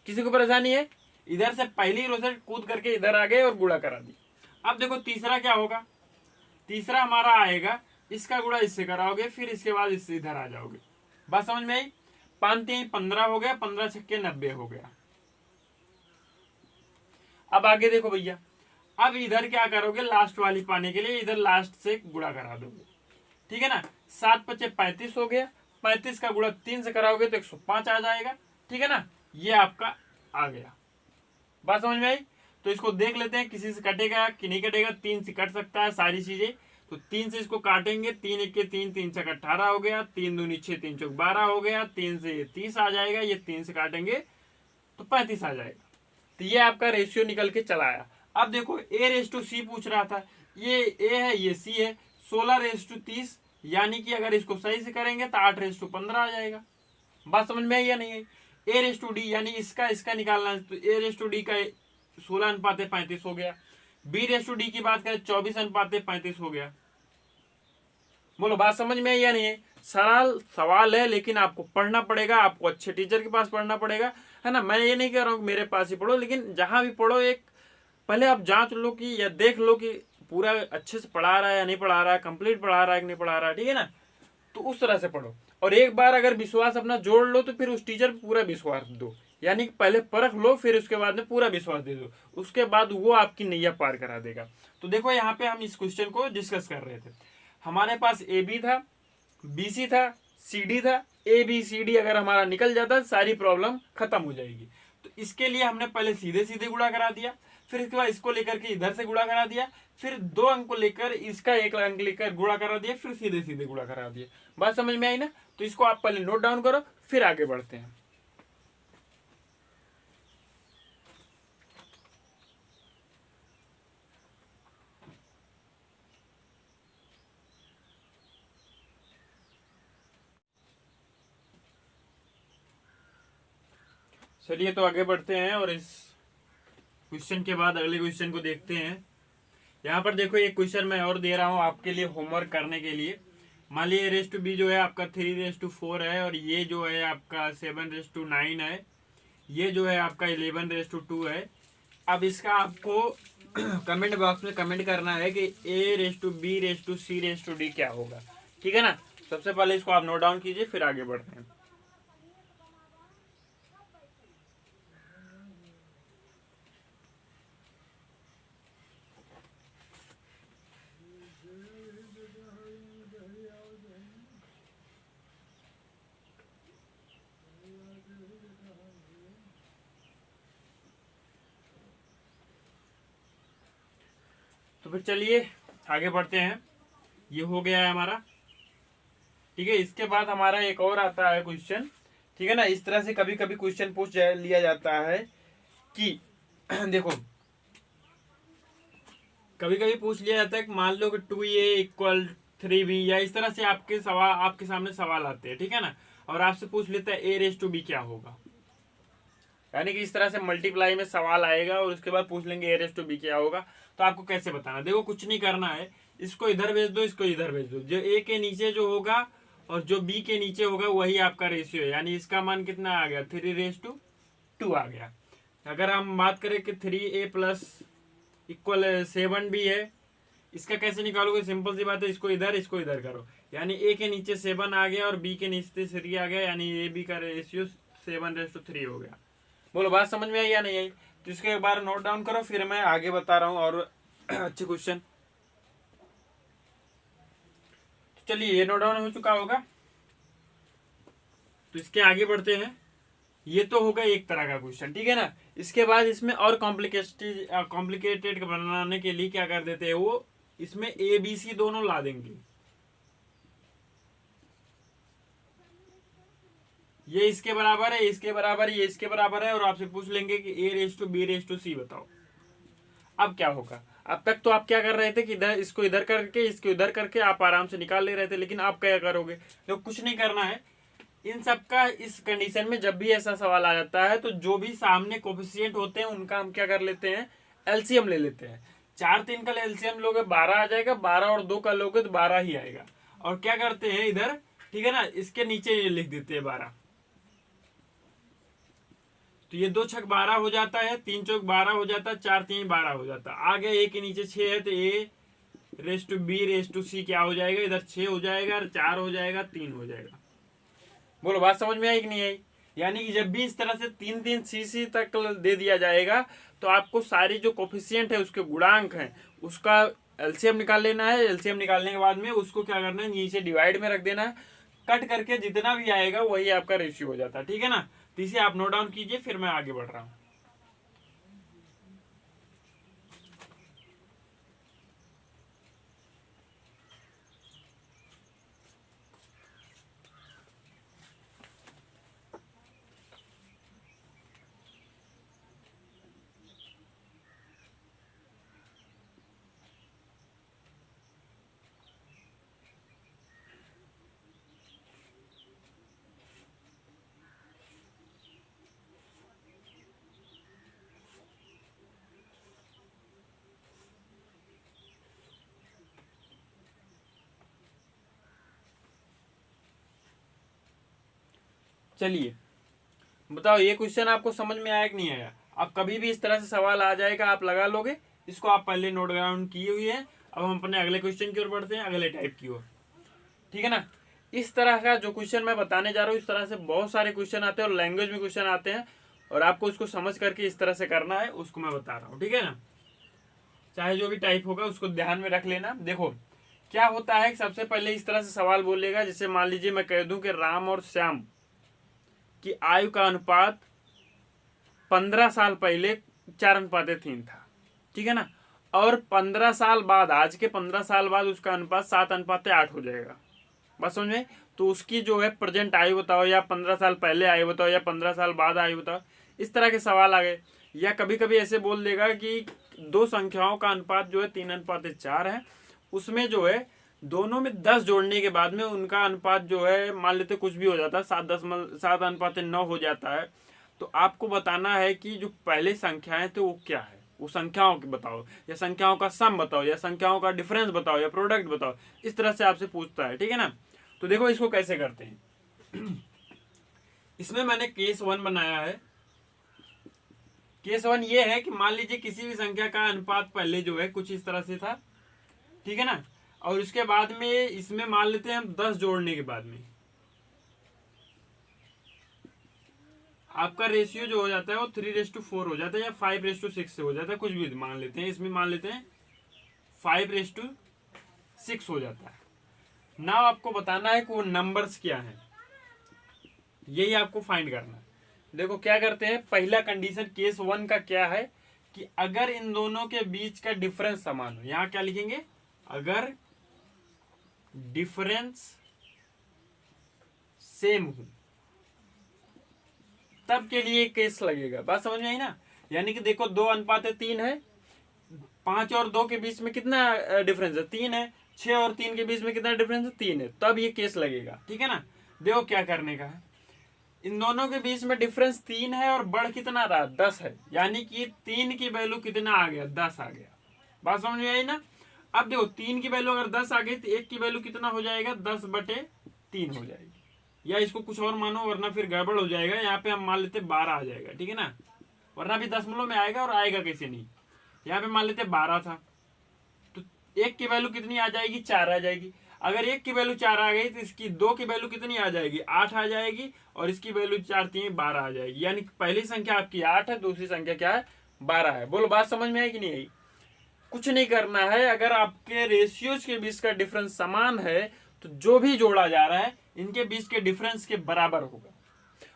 किसी को परेशानी है? इधर से पहली रो से कूद करके इधर आ गए और गुणा करा दी। अब देखो तीसरा क्या होगा, तीसरा हमारा आएगा, इसका गुणा इससे कराओगे, फिर इसके बाद इससे इधर आ जाओगे। बात समझ में आई? 5×3 = 15 हो गया, 15×6 = 90 हो गया। अब आगे देखो भैया, अब इधर क्या करोगे, लास्ट वाली पाने के लिए इधर लास्ट से गुणा करा दोगे। ठीक है ना, 7×5 = 35 हो गया, 35 का गुणा 3 से कराओगे तो 105 आ जाएगा। ठीक है ना, ये आपका आ गया। बात समझ में आई? तो इसको देख लेते हैं, किसी से कटेगा कि नहीं कटेगा। 3 से कट सकता है सारी चीजें, तो 3 से इसको काटेंगे। 3 × 1 = 3, 3×6 = 18 हो गया, 3 दूनी 6, 3 चौक 12 हो गया, 3 से ये 30 आ जाएगा, ये 3 से काटेंगे तो 35 आ जाएगा। तो ये आपका रेशियो निकल के चला आया। अब देखो A/C पूछ रहा था, ये A है, ये C है। 16:30, यानी कि अगर इसको सही से करेंगे तो 8:15 आ जाएगा। बात समझ में आई या नहीं आई? A/D यानी इसका निकालना है, तो A/D का 16:35 हो गया। B/D की बात करें 24:35 हो गया। बोलो बात समझ में आई या नहीं है? सरल सवाल है, लेकिन आपको पढ़ना पड़ेगा, आपको अच्छे टीचर के पास पढ़ना पड़ेगा, है ना। मैं ये नहीं कह रहा हूँ मेरे पास ही पढ़ो, लेकिन जहां भी पढ़ो एक पहले आप जांच लो कि या देख लो कि पूरा अच्छे से पढ़ा रहा है या नहीं पढ़ा रहा है, कंप्लीट पढ़ा रहा है कि नहीं पढ़ा रहा है, ठीक है ना। तो उस तरह से पढ़ो, और एक बार अगर विश्वास अपना जोड़ लो तो फिर उस टीचर पर पूरा विश्वास दो, यानी कि पहले परख लो, फिर उसके बाद में पूरा विश्वास दे दो, उसके बाद वो आपकी नैया पार करा देगा। तो देखो यहाँ पे हम इस क्वेश्चन को डिस्कस कर रहे थे। हमारे पास AB था, BC था, CD था। ABCD अगर हमारा निकल जाता सारी प्रॉब्लम खत्म हो जाएगी। तो इसके लिए हमने पहले सीधे सीधे गुणा करा दिया, फिर इसके बाद इसको लेकर के इधर से गुणा करा दिया, फिर 2 अंक को लेकर इसका 1 अंक लेकर गुणा करा दिया, फिर सीधे सीधे गुणा करा दिया। बात समझ में आई ना? तो इसको आप पहले नोट डाउन करो, फिर आगे बढ़ते हैं। चलिए तो आगे बढ़ते हैं, और इस क्वेश्चन के बाद अगले क्वेश्चन को देखते हैं। यहाँ पर देखो एक क्वेश्चन मैं और दे रहा हूँ आपके लिए होमवर्क करने के लिए। मान लीजिए A/B जो है आपका 3/4 है, और ये जो है आपका 7/9 है, ये जो है आपका 11/2 है। अब इसका आपको कमेंट बॉक्स में कमेंट करना है कि A/B/C/D क्या होगा, ठीक है ना। सबसे पहले इसको आप नोट डाउन कीजिए, फिर आगे बढ़ते हैं। तो फिर चलिए आगे बढ़ते हैं। ये हो गया है हमारा, ठीक है। इसके बाद हमारा एक और आता है क्वेश्चन, ठीक है ना। इस तरह से कभी कभी क्वेश्चन पूछ लिया जाता है कि देखो कभी कभी पूछ लिया जाता है कि मान लो कि 2A = 3B, या इस तरह से आपके सामने सवाल आते हैं, ठीक है ना। और आपसे पूछ लेता है A/B क्या होगा, यानी कि इस तरह से मल्टीप्लाई में सवाल आएगा और उसके बाद पूछ लेंगे A/B क्या होगा। तो आपको कैसे बताना? देखो कुछ नहीं करना है, इसको इधर भेज दो, इसको इधर भेज दो। जो A के नीचे जो होगा और जो B के नीचे होगा वही आपका रेशियो है, यानी इसका मान कितना आ गया? 3/2 आ गया। अगर हम बात करें कि 3A+=7B है, इसका कैसे निकालोगे? सिंपल सी बात है, इसको इधर करो, यानी A के नीचे 7 आ गया और B के नीचे 3 आ गया, यानी AB का रेशियो 7/3 हो गया। बोलो बात समझ में आई या नहीं आई? तो इसको एक बार नोट डाउन करो, फिर मैं आगे बता रहा हूँ और अच्छे क्वेश्चन। तो चलिए ये नोट डाउन हो चुका होगा, तो इसके आगे बढ़ते हैं। ये तो होगा एक तरह का क्वेश्चन, ठीक है ना। इसके बाद इसमें और कॉम्प्लिकेटेड बनाने के लिए क्या कर देते हैं, वो इसमें ABC दोनों ला देंगे। ये इसके बराबर है, इसके बराबर है, ये इसके बराबर है, और आपसे पूछ लेंगे कि A/B/C बताओ। अब क्या होगा? अब तक तो आप क्या कर रहे थे कि इसको इधर करके इसको इधर करके आप आराम से निकाल ले रहे थे, लेकिन आप क्या करोगे? तो कुछ नहीं करना है। इन सब का इस कंडीशन में जब भी ऐसा सवाल आ जाता है तो जो भी सामने कोफिशिएंट होते हैं उनका हम क्या कर लेते हैं? एलसीएम ले लेते हैं। 4 3 का एलसीएम लोगे 12 आ जाएगा, 12 और 2 का लोगे तो 12 ही आएगा। और क्या करते हैं इधर, ठीक है ना, इसके नीचे लिख देते हैं 12। तो ये 2 छक 12 हो जाता है, 3 चौक 12 हो जाता है, 4 3 12 हो जाता है। आगे A के नीचे 6 है तो A/B/C क्या हो जाएगा? इधर 6 हो जाएगा, 4 हो जाएगा, 3 हो जाएगा। बोलो बात समझ में आई कि नहीं आई? यानी कि जब भी इस तरह से 3 3 C तक दे दिया जाएगा तो आपको सारी जो कोफिशिएंट है उसके गुणांक है उसका एलसीएम निकाल लेना है। एलसीएम निकालने के बाद में उसको क्या करना है? नीचे डिवाइड में रख देना है। कट करके जितना भी आएगा वही आपका रेशियो हो जाता है, ठीक है ना। तो इसे आप नोट डाउन कीजिए, फिर मैं आगे बढ़ रहा हूँ। चलिए बताओ ये क्वेश्चन आपको समझ में आया कि नहीं आया। अब कभी भी इस तरह से सवाल आ जाएगा आप लगा लोगे, इसको आप पहले नोट डाउन किए हुए हैं। अब हम अपने अगले क्वेश्चन की ओर बढ़ते हैं, अगले टाइप की ओर, ठीक है ना। इस तरह का जो क्वेश्चन मैं बताने जा रहा हूँ, इस तरह से बहुत सारे क्वेश्चन आते हैं और लैंग्वेज में क्वेश्चन आते हैं, और आपको उसको समझ करके इस तरह से करना है, उसको मैं बता रहा हूँ, ठीक है ना। चाहे जो भी टाइप होगा उसको ध्यान में रख लेना। देखो क्या होता है, सबसे पहले इस तरह से सवाल बोलेगा, जैसे मान लीजिए मैं कह दूं कि राम और श्याम की आयु का अनुपात 15 साल पहले 4:3 था, ठीक है ना, और 15 साल बाद, आज के 15 साल बाद उसका अनुपात 7:8 हो जाएगा। बस समझ में। तो उसकी जो है प्रेजेंट आयु बताओ, या 15 साल पहले आयु बताओ, या 15 साल बाद आयु बताओ। इस तरह के सवाल आ गए। या कभी कभी ऐसे बोल देगा कि दो संख्याओं का अनुपात जो है 3:4 है, उसमें जो है दोनों में 10 जोड़ने के बाद में उनका अनुपात जो है मान लेते कुछ भी हो जाता है, 7:9 हो जाता है। तो आपको बताना है कि जो पहले संख्याएं थे वो क्या है, वो संख्याओं की बताओ, या संख्याओं का सम बताओ, या संख्याओं का डिफरेंस बताओ, या प्रोडक्ट बताओ। इस तरह से आपसे पूछता है, ठीक है ना। तो देखो इसको कैसे करते हैं। इसमें मैंने केस 1 बनाया है। केस 1 ये है कि मान लीजिए किसी भी संख्या का अनुपात पहले जो है कुछ इस तरह से था, ठीक है ना, और उसके बाद में इसमें मान लेते हैं हम 10 जोड़ने के बाद में आपका रेशियो जो हो जाता है वो 3:4 हो जाता है, या 5:6 से हो जाता है, कुछ भी मान लेते हैं। इसमें मान लेते हैं 5:6 हो जाता है ना। आपको बताना है कि वो नंबर्स क्या है, यही आपको फाइंड करना है। देखो क्या करते हैं, पहला कंडीशन केस 1 का क्या है कि अगर इन दोनों के बीच का डिफरेंस समान हो, यहां क्या लिखेंगे, अगर डिफरेंस सेम हो तब के लिए केस लगेगा। बात समझ में आई ना। यानी कि देखो 2:3 है, 5 और 2 के बीच में कितना डिफरेंस है, 3 है। 6 और 3 के बीच में कितना डिफरेंस है, 3 है, तब ये केस लगेगा, ठीक है ना। देखो क्या करने का है, इन दोनों के बीच में डिफरेंस 3 है और बढ़ कितना रहा, 10 है, यानी कि 3 की वैल्यू कितना आ गया, 10 आ गया। बात समझ में आई ना। अब देखो 3 की वैल्यू अगर 10 आ गई तो 1 की वैल्यू कितना हो जाएगा, 10/3 हो जाएगी, या इसको कुछ और मानो वरना फिर गड़बड़ हो जाएगा। यहाँ पे हम मान लेते 12 आ जाएगा, ठीक है ना, वरना भी दशमलव में आएगा और आएगा कैसे नहीं। यहाँ पे मान लेते 12 था, तो 1 की वैल्यू कितनी आ जाएगी, 4 आ जाएगी। अगर 1 की वैल्यू 4 आ गई तो इसकी 2 की वैल्यू कितनी आ जाएगी, 8 आ जाएगी, और इसकी वैल्यू 4×3=12 आ जाएगी। यानी पहली संख्या आपकी 8 है, दूसरी संख्या क्या है, 12 है। बोलो बात समझ में आई कि नहीं आई। कुछ नहीं करना है, अगर आपके रेशियोज के बीच का डिफरेंस समान है तो जो भी जोड़ा जा रहा है इनके बीच के डिफरेंस के बराबर होगा,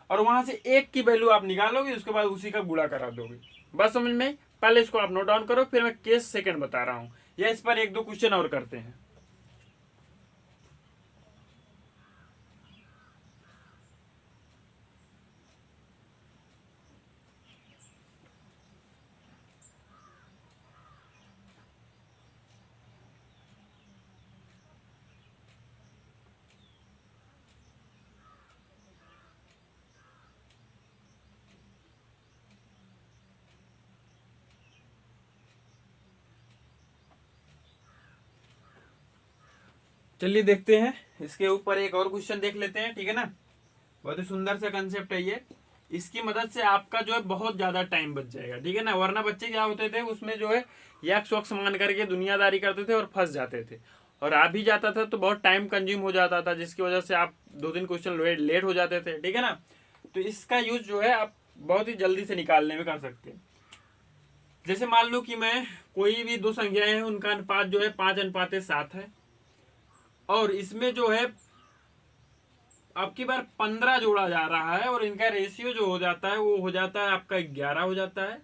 और वहां से 1 की वैल्यू आप निकालोगे, उसके बाद उसी का गुणा करा दोगे। बस समझ में। पहले इसको आप नोट डाउन करो, फिर मैं केस सेकंड बता रहा हूं, या इस पर 1-2 क्वेश्चन और करते हैं। चलिए देखते हैं, इसके ऊपर एक और क्वेश्चन देख लेते हैं, ठीक है ना। बहुत ही सुंदर सा कंसेप्ट है ये। इसकी मदद से आपका जो है बहुत ज्यादा टाइम बच जाएगा, ठीक है ना। वरना बच्चे क्या होते थे, उसमें जो है यक्स वक्स मान करके दुनियादारी करते थे और फंस जाते थे, और आ भी जाता था तो बहुत टाइम कंज्यूम हो जाता था, जिसकी वजह से आप 2-3 क्वेश्चन लेट हो जाते थे, ठीक है ना। तो इसका यूज जो है आप बहुत ही जल्दी से निकालने में कर सकते हैं। जैसे मान लो कि मैं कोई भी दो संख्याएं हैं, उनका अनुपात जो है 5:7 है, और इसमें जो है अब की बार 15 जोड़ा जा रहा है, और इनका रेशियो जो हो जाता है वो हो जाता है आपका 11 हो जाता है,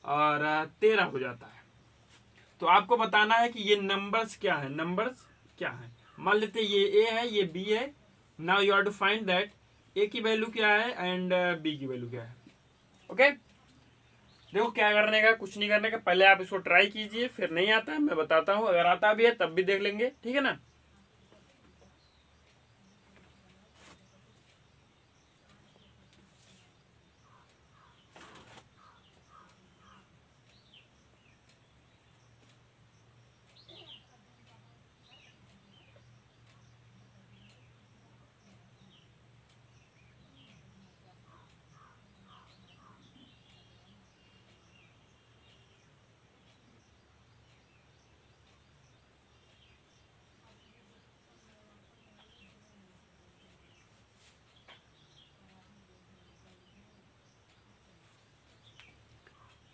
और 13 हो जाता है। तो आपको बताना है कि ये नंबर्स क्या है, नंबर्स क्या है। मान लेते हैं ये ए है, ये बी है। Now you have to find that a की वैल्यू क्या है एंड बी की वैल्यू क्या है। ओके, देखो क्या करने का, कुछ नहीं करने का, पहले आप इसको ट्राई कीजिए, फिर नहीं आता है मैं बताता हूँ, अगर आता भी है तब भी देख लेंगे, ठीक है ना।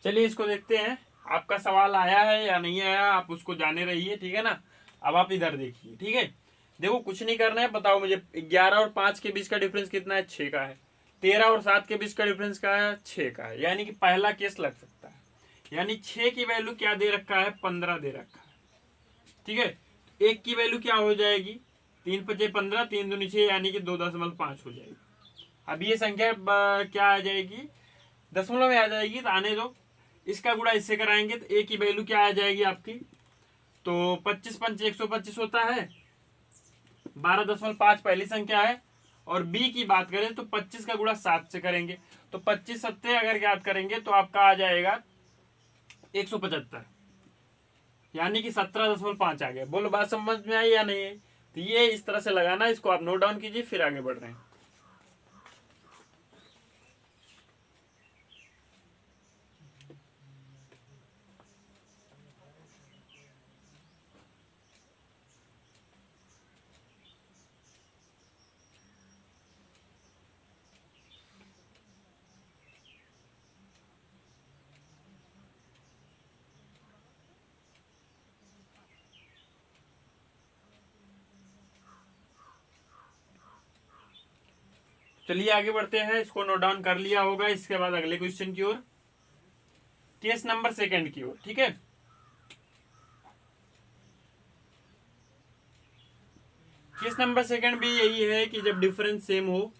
चलिए इसको देखते हैं, आपका सवाल आया है या नहीं आया, आप उसको जाने रहिए, ठीक है ना। अब आप इधर देखिए, ठीक है। देखो कुछ नहीं करना है, बताओ मुझे 11 और 5 के बीच का डिफरेंस कितना है, 6 का है। 13 और 7 के बीच का डिफरेंस का है, 6 का है। यानी कि पहला केस लग सकता है। यानी 6 की वैल्यू क्या दे रखा है, 15 दे रखा है, ठीक है। एक की वैल्यू क्या हो जाएगी, 3 पचे 15, 3 दूनी 6, यानी कि 2.5 हो जाएगी। अब ये संख्या क्या आ जाएगी, दशमलव में आ जाएगी, तो आने दो। इसका गुणा इससे कराएंगे तो ए की वैल्यू क्या आ जाएगी आपकी, तो 25 पंच 125 होता है, 12.5 पहली संख्या है। और बी की बात करें तो 25 का गुणा 7 से करेंगे, तो 25 सत्ते अगर याद करेंगे तो आपका आ जाएगा 175, यानी कि 17.5 आ गया। बोलो बात समझ में आई या नहीं है। तो ये इस तरह से लगाना, इसको आप नोट डाउन कीजिए, फिर आगे बढ़ रहे हैं। चलिए आगे बढ़ते हैं, इसको नोट डाउन कर लिया होगा। इसके बाद अगले क्वेश्चन की ओर, केस नंबर सेकंड की ओर, ठीक है। केस नंबर सेकंड भी यही है कि जब डिफरेंस सेम हो,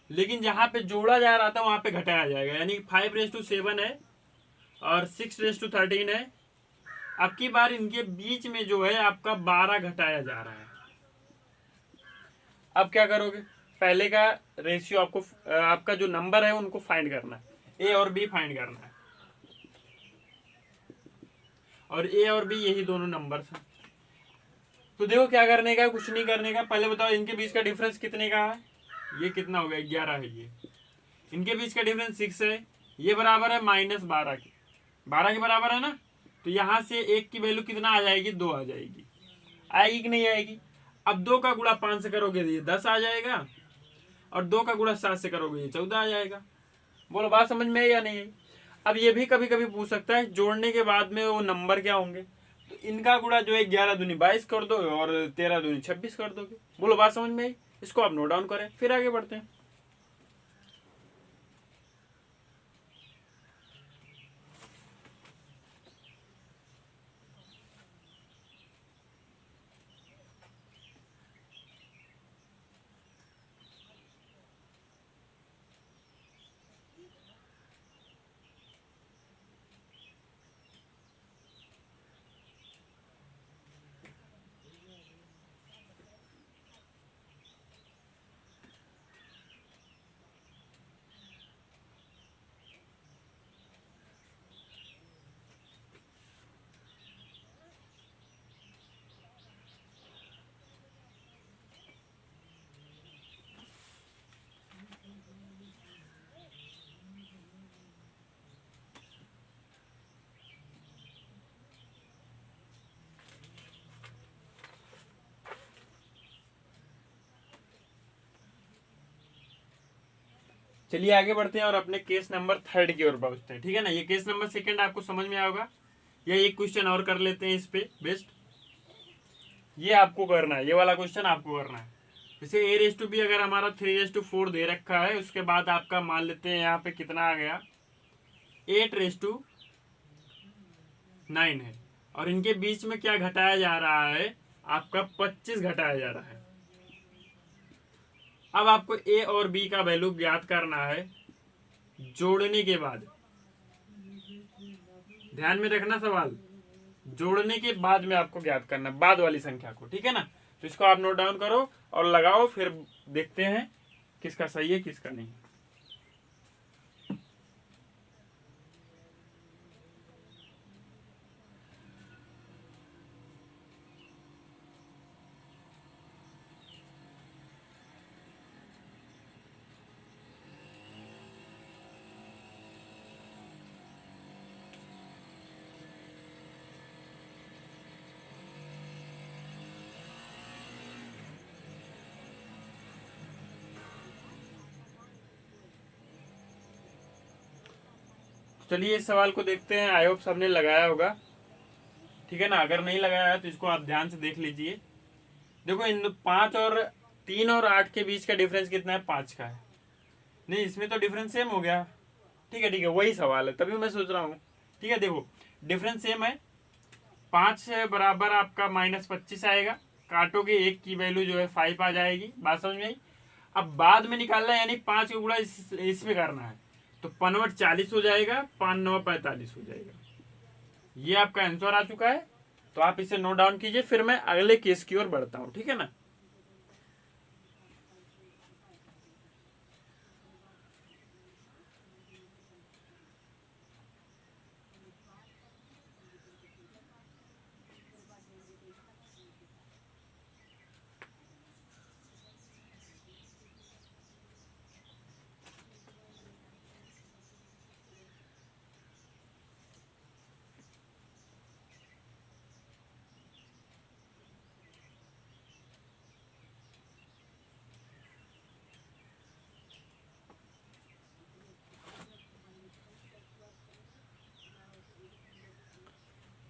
लेकिन जहां पे जोड़ा जा रहा था वहां पे घटाया जाएगा। यानी 5:7 है और 6:13 है। अब की बार इनके बीच में जो है आपका 12 घटाया जा रहा है। अब क्या करोगे, पहले का रेशियो आपको, आपका जो नंबर है उनको फाइंड करना है, ए और बी फाइंड करना है। और ए और बी यही दोनों नंबर हैं। तो देखो क्या करने का, कुछ नहीं करने का। पहले बताओ इनके बीच का डिफरेंस कितने का है, ये कितना हो गया, 11 है। ये इनके बीच का डिफरेंस 6 है, ये बराबर है -12 के, 12 के बराबर है ना। तो यहां से एक की वैल्यू कितना आ जाएगी, 2 आ जाएगी। आएगी कि नहीं आएगी। अब 2 का गुणा 5 से करोगे तो ये 10 आ जाएगा, और 2 का गुणा 7 से करोगे ये 14 आ जाएगा। बोलो बात समझ में है या नहीं। अब ये भी कभी कभी पूछ सकता है जोड़ने के बाद में वो नंबर क्या होंगे। तो इनका गुणा जो है 11 दूनी 22 कर दो और 13 दूनी 26 कर दोगे। बोलो बात समझ में आई। इसको आप नोट डाउन करें, फिर आगे बढ़ते हैं। चलिए आगे बढ़ते हैं और अपने केस नंबर थर्ड की ओर पहुंचते हैं, ठीक है ना। ये केस नंबर सेकंड आपको समझ में आएगा, या एक क्वेश्चन और कर लेते हैं इस पे बेस्ट। ये आपको करना है, ये वाला क्वेश्चन आपको करना है। जैसे a⁴ अगर हमारा 3:4 दे रखा है, उसके बाद आपका मान लेते हैं यहाँ पे कितना आ गया, 8:9 है। और इनके बीच में क्या घटाया जा रहा है, आपका 25 घटाया जा रहा है। अब आपको ए और बी का वैल्यू ज्ञात करना है जोड़ने के बाद। ध्यान में रखना सवाल, जोड़ने के बाद में आपको ज्ञात करना, बाद वाली संख्या को, ठीक है ना। तो इसको आप नोट डाउन करो और लगाओ, फिर देखते हैं किसका सही है किसका नहीं। चलिए इस सवाल को देखते हैं। आई होप सबने लगाया होगा, ठीक है ना। अगर नहीं लगाया है तो इसको आप ध्यान से देख लीजिए। देखो इन 5 और 3 और 8 के बीच का डिफरेंस कितना है? 5 का है। नहीं, इसमें तो डिफरेंस सेम हो गया। ठीक है, वही सवाल है, तभी मैं सोच रहा हूँ। ठीक है, देखो डिफरेंस सेम है। 5 बराबर आपका -25 आएगा, काटोगे 1 की वैल्यू जो है 5 आ जाएगी। बात समझ में आई? अब बाद में निकालना है, यानी 5 का गुणा इसमें करना है, तो 5 40 हो जाएगा, 5 9 45 हो जाएगा। ये आपका आंसर आ चुका है। तो आप इसे नोट डाउन कीजिए, फिर मैं अगले केस की ओर बढ़ता हूं, ठीक है ना।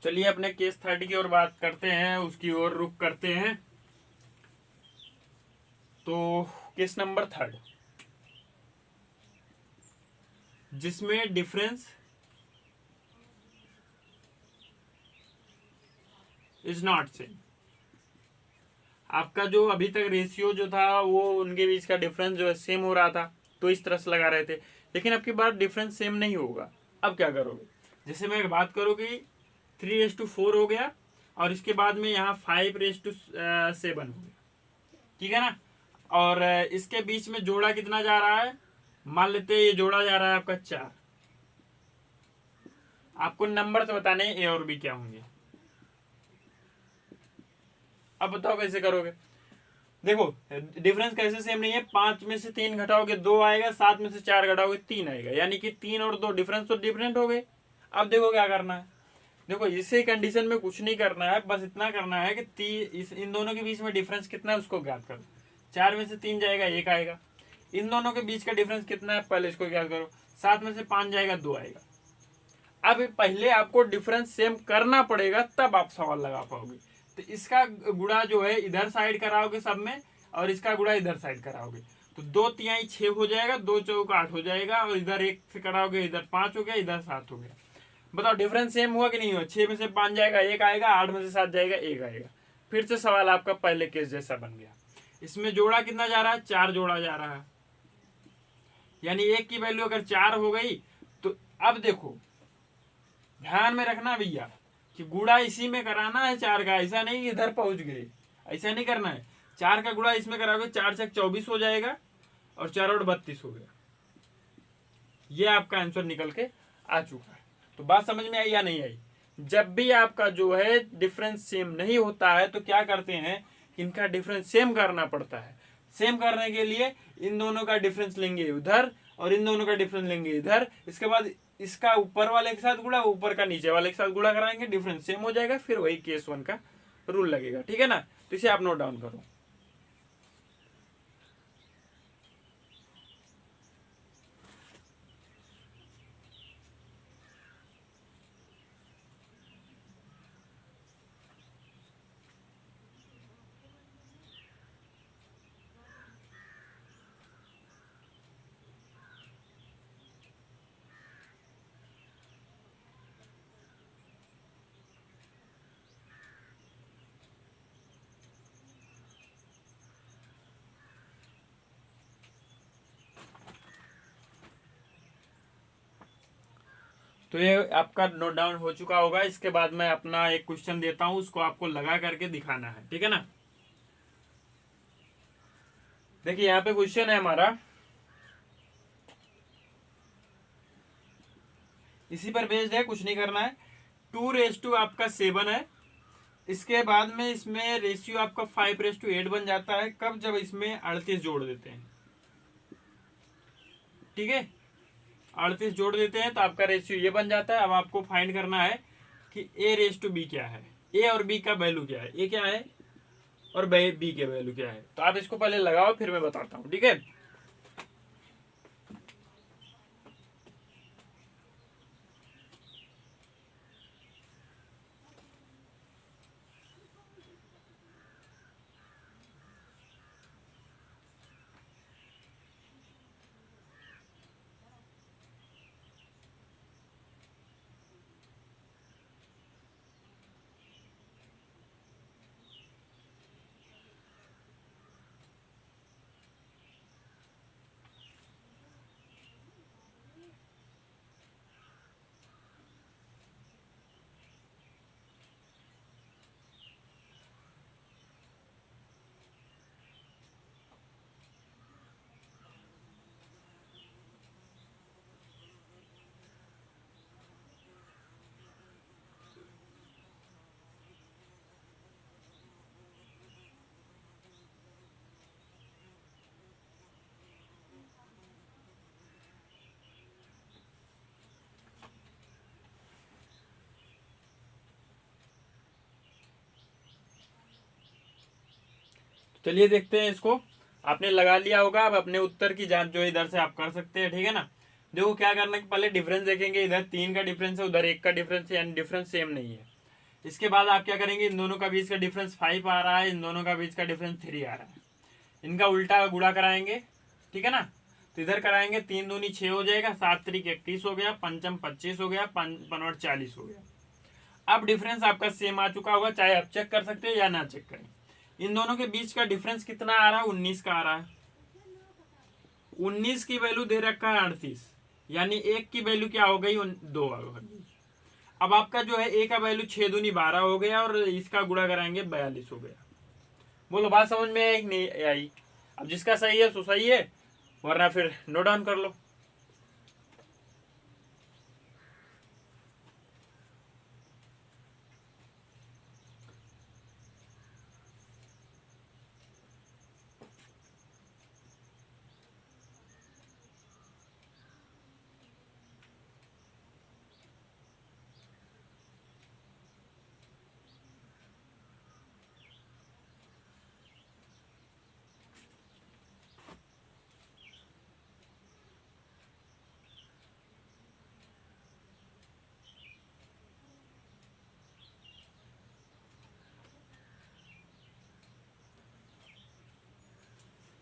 चलिए अपने केस 30 की ओर बात करते हैं, उसकी ओर रुख करते हैं। तो केस नंबर 3, जिसमें डिफरेंस इज नॉट सेम। आपका जो अभी तक रेशियो जो था वो उनके बीच का डिफरेंस जो है सेम हो रहा था, तो इस तरह से लगा रहे थे। लेकिन अब की बार डिफरेंस सेम नहीं होगा। अब क्या करोगे? जैसे मैं बात करूँ कि 3:4 हो गया, और इसके बाद में यहाँ 5:7 हो गया, ठीक है ना। और इसके बीच में जोड़ा कितना जा रहा है? मान लेते हैं ये जोड़ा जा रहा है आपका 4। आपको नंबर से बताने ए और बी क्या होंगे। अब बताओ कैसे करोगे। देखो डिफरेंस कैसे सेम नहीं है? 5 में से 3 घटाओगे 2 आएगा, 7 में से 4 घटाओगे 3 आएगा, यानी कि 3 और 2 डिफरेंस तो डिफरेंट हो गए। अब देखो क्या करना है। देखो इसी कंडीशन में कुछ नहीं करना है, बस इतना करना है कि इन दोनों के बीच में डिफरेंस कितना है उसको ज्ञात करो। 4 में से 3 जाएगा 1 आएगा। इन दोनों के बीच का डिफरेंस कितना है पहले इसको ज्ञात करो। 7 में से 5 जाएगा 2 आएगा। अब पहले आपको डिफरेंस सेम करना पड़ेगा, तब आप सवाल लगा पाओगे। तो इसका गुणा जो है इधर साइड कराओगे सब में, और इसका गुणा इधर साइड कराओगे, तो 2 तिहाई 6 हो जाएगा, 2 चौक 8 हो जाएगा, और इधर 1 से कराओगे, इधर 5 हो गया, इधर 7 हो गया। बताओ डिफरेंस सेम हुआ कि नहीं हुआ? 6 में से 5 जाएगा 1 आएगा, 8 में से 7 जाएगा 1 आएगा। फिर से सवाल आपका पहले केस जैसा बन गया। इसमें जोड़ा कितना जा रहा है? 4 जोड़ा जा रहा है, यानी 1 की वैल्यू अगर 4 हो गई तो अब देखो ध्यान में रखना भैया कि गुणा इसी में कराना है 4 का, ऐसा नहीं कि इधर पहुंच गए, ऐसा नहीं करना है। 4 का गुणा इसमें कराओगे, 4 से 24 हो जाएगा, और 4 और 32 हो गया। ये आपका आंसर निकल के आ चुका है। तो बात समझ में आई या नहीं आई? जब भी आपका जो है डिफरेंस सेम नहीं होता है तो क्या करते हैं, इनका डिफरेंस सेम करना पड़ता है। सेम करने के लिए इन दोनों का डिफरेंस लेंगे उधर, और इन दोनों का डिफरेंस लेंगे इधर। इसके बाद इसका ऊपर वाले के साथ गुणा, ऊपर का नीचे वाले के साथ गुणा कराएंगे, डिफरेंस सेम हो जाएगा, फिर वही केस 1 का रूल लगेगा, ठीक है ना। तो इसे आप नोट डाउन करो। तो ये आपका नोट डाउन हो चुका होगा। इसके बाद मैं अपना एक क्वेश्चन देता हूं, उसको आपको लगा करके दिखाना है, ठीक है ना। देखिए यहाँ पे क्वेश्चन है हमारा, इसी पर बेस्ड है, कुछ नहीं करना है। 2:7 आपका 7 है। इसके बाद में इसमें रेशियो आपका 5:8 बन जाता है। कब? जब इसमें 38 जोड़ देते हैं, ठीक है। 38 जोड़ देते हैं तो आपका रेशियो ये बन जाता है। अब आपको फाइंड करना है कि A:B क्या है, ए और बी का वैल्यू क्या है, ए क्या है और बी के वैल्यू क्या है। तो आप इसको पहले लगाओ, फिर मैं बताता हूँ, ठीक है। चलिए देखते हैं इसको। आपने लगा लिया होगा, अब अपने उत्तर की जांच जो है इधर से आप कर सकते हैं, ठीक है ना। देखो क्या करना है, पहले डिफरेंस देखेंगे, इधर 3 का डिफरेंस है, उधर 1 का डिफरेंस है, यानी डिफरेंस सेम नहीं है। इसके बाद आप क्या करेंगे, इन दोनों का बीच का डिफरेंस 5 आ रहा है, इन दोनों का बीच का डिफरेंस 3 आ रहा है, इनका उल्टा गुणा कराएंगे, ठीक है ना। तो इधर कराएंगे, 3 दूनी 6 हो जाएगा, 7 त्रिक 31 हो गया, पंचम 25 हो गया, पंवट 40 हो गया। अब डिफरेंस आपका सेम आ चुका होगा, चाहे आप चेक कर सकते हैं या ना चेक करें। इन दोनों के बीच का डिफरेंस कितना आ रहा है, 19 का आ रहा है। 19 की वैल्यू दे रखा है 38, यानी 1 की वैल्यू क्या हो गई, 2 हो गई। अब आपका जो है ए का वैल्यू 6 दूनी 12 हो गया, और इसका गुणा कराएंगे 42 हो गया। बोलो बात समझ में आई नहीं आई? अब जिसका सही है सो सही है, वरना फिर नोट डाउन कर लो।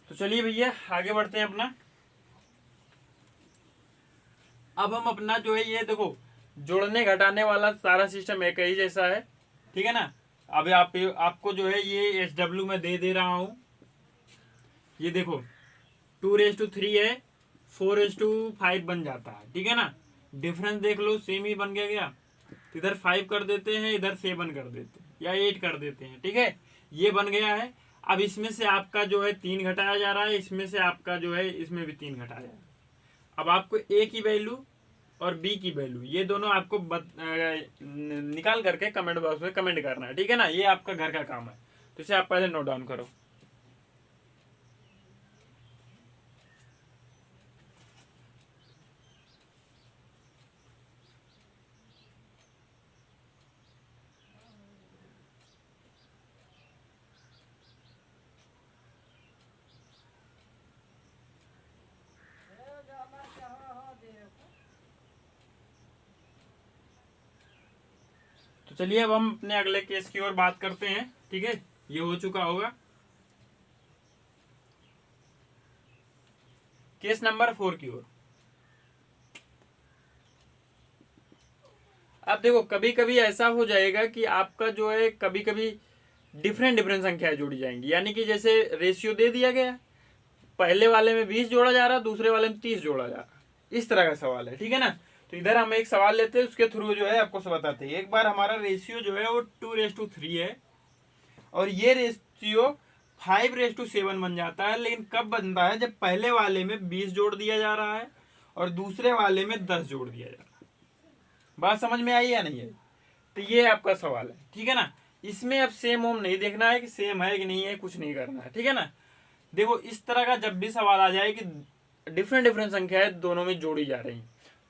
तो चलिए भैया आगे बढ़ते हैं अपना। अब हम अपना जो है ये देखो, जोड़ने घटाने वाला सारा सिस्टम एक ही जैसा है, ठीक है ना। अब आपको जो है ये SW में दे रहा हूं, ये देखो 2:3 है, 4:5 बन जाता है, ठीक है ना। डिफरेंस देख लो, सेम ही बन गया। इधर 5 कर देते हैं, इधर 7 कर देते हैं, या 8 कर देते हैं, ठीक है, ये बन गया है। अब इसमें से आपका जो है 3 घटाया जा रहा है, इसमें से आपका जो है इसमें भी 3 घटाया जा रहा है। अब आपको ए की वैल्यू और बी की वैल्यू ये दोनों आपको निकाल करके कमेंट बॉक्स में कमेंट करना है, ठीक है ना। ये आपका घर का काम है, तो इसे आप पहले नोट डाउन करो। तो चलिए अब हम अपने अगले केस की ओर बात करते हैं, ठीक है, ये हो चुका होगा। केस नंबर 4 की ओर। अब देखो कभी कभी ऐसा हो जाएगा कि आपका जो है कभी कभी डिफरेंट डिफरेंट संख्याएं जोड़ी जाएंगी, यानी कि जैसे रेशियो दे दिया गया, पहले वाले में 20 जोड़ा जा रहा, दूसरे वाले में 30 जोड़ा जा रहा, इस तरह का सवाल है, ठीक है ना। तो इधर हम एक सवाल लेते हैं, उसके थ्रू जो है आपको सब बताते हैं। एक बार हमारा रेशियो जो है वो 2:3 है, और ये रेशियो 5:7 बन जाता है, लेकिन कब बनता है, जब पहले वाले में 20 जोड़ दिया जा रहा है और दूसरे वाले में 10 जोड़ दिया जा रहा है। बात समझ में आई या नहीं आई? तो ये आपका सवाल है, ठीक है ना। इसमें अब सेम होम नहीं देखना है कि सेम है कि नहीं है, कुछ नहीं करना है, ठीक है ना। देखो इस तरह का जब भी सवाल आ जाए कि डिफरेंट डिफरेंट संख्याएं दोनों में जोड़ी जा रही,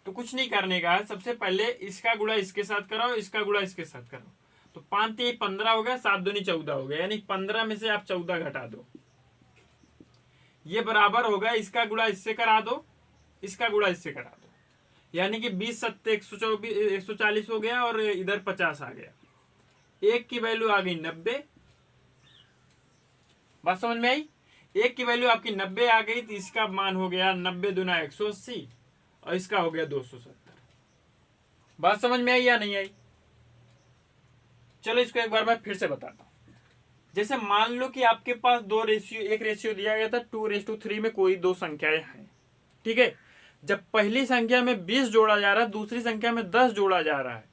तो कुछ नहीं करने का है। सबसे पहले इसका गुणा इसके साथ कराओ, इसका गुणा इसके साथ कराओ, तो 5 15 हो गया, 7 दूनी 14 हो गया, यानी 15 में से आप 14 घटा दो, ये बराबर होगा इसका गुणा इससे करा दो, इसका गुणा इससे करा दो, यानी कि 20 सत्ते 140 हो गया, और इधर 50 आ गया। एक की वैल्यू आ गई 90। बात समझ में आई? एक की वैल्यू आपकी 90 आ गई, तो इसका मान हो गया 90 दूना 180, और इसका हो गया 270। बात समझ में आई या नहीं आई? चलो इसको एक बार मैं फिर से बताता हूं। जैसे मान लो कि आपके पास एक रेशियो दिया गया था 2:3 में, कोई दो संख्याएं हैं, ठीक है। जब पहली संख्या में 20 जोड़ा जा रहा है, दूसरी संख्या में 10 जोड़ा जा रहा है,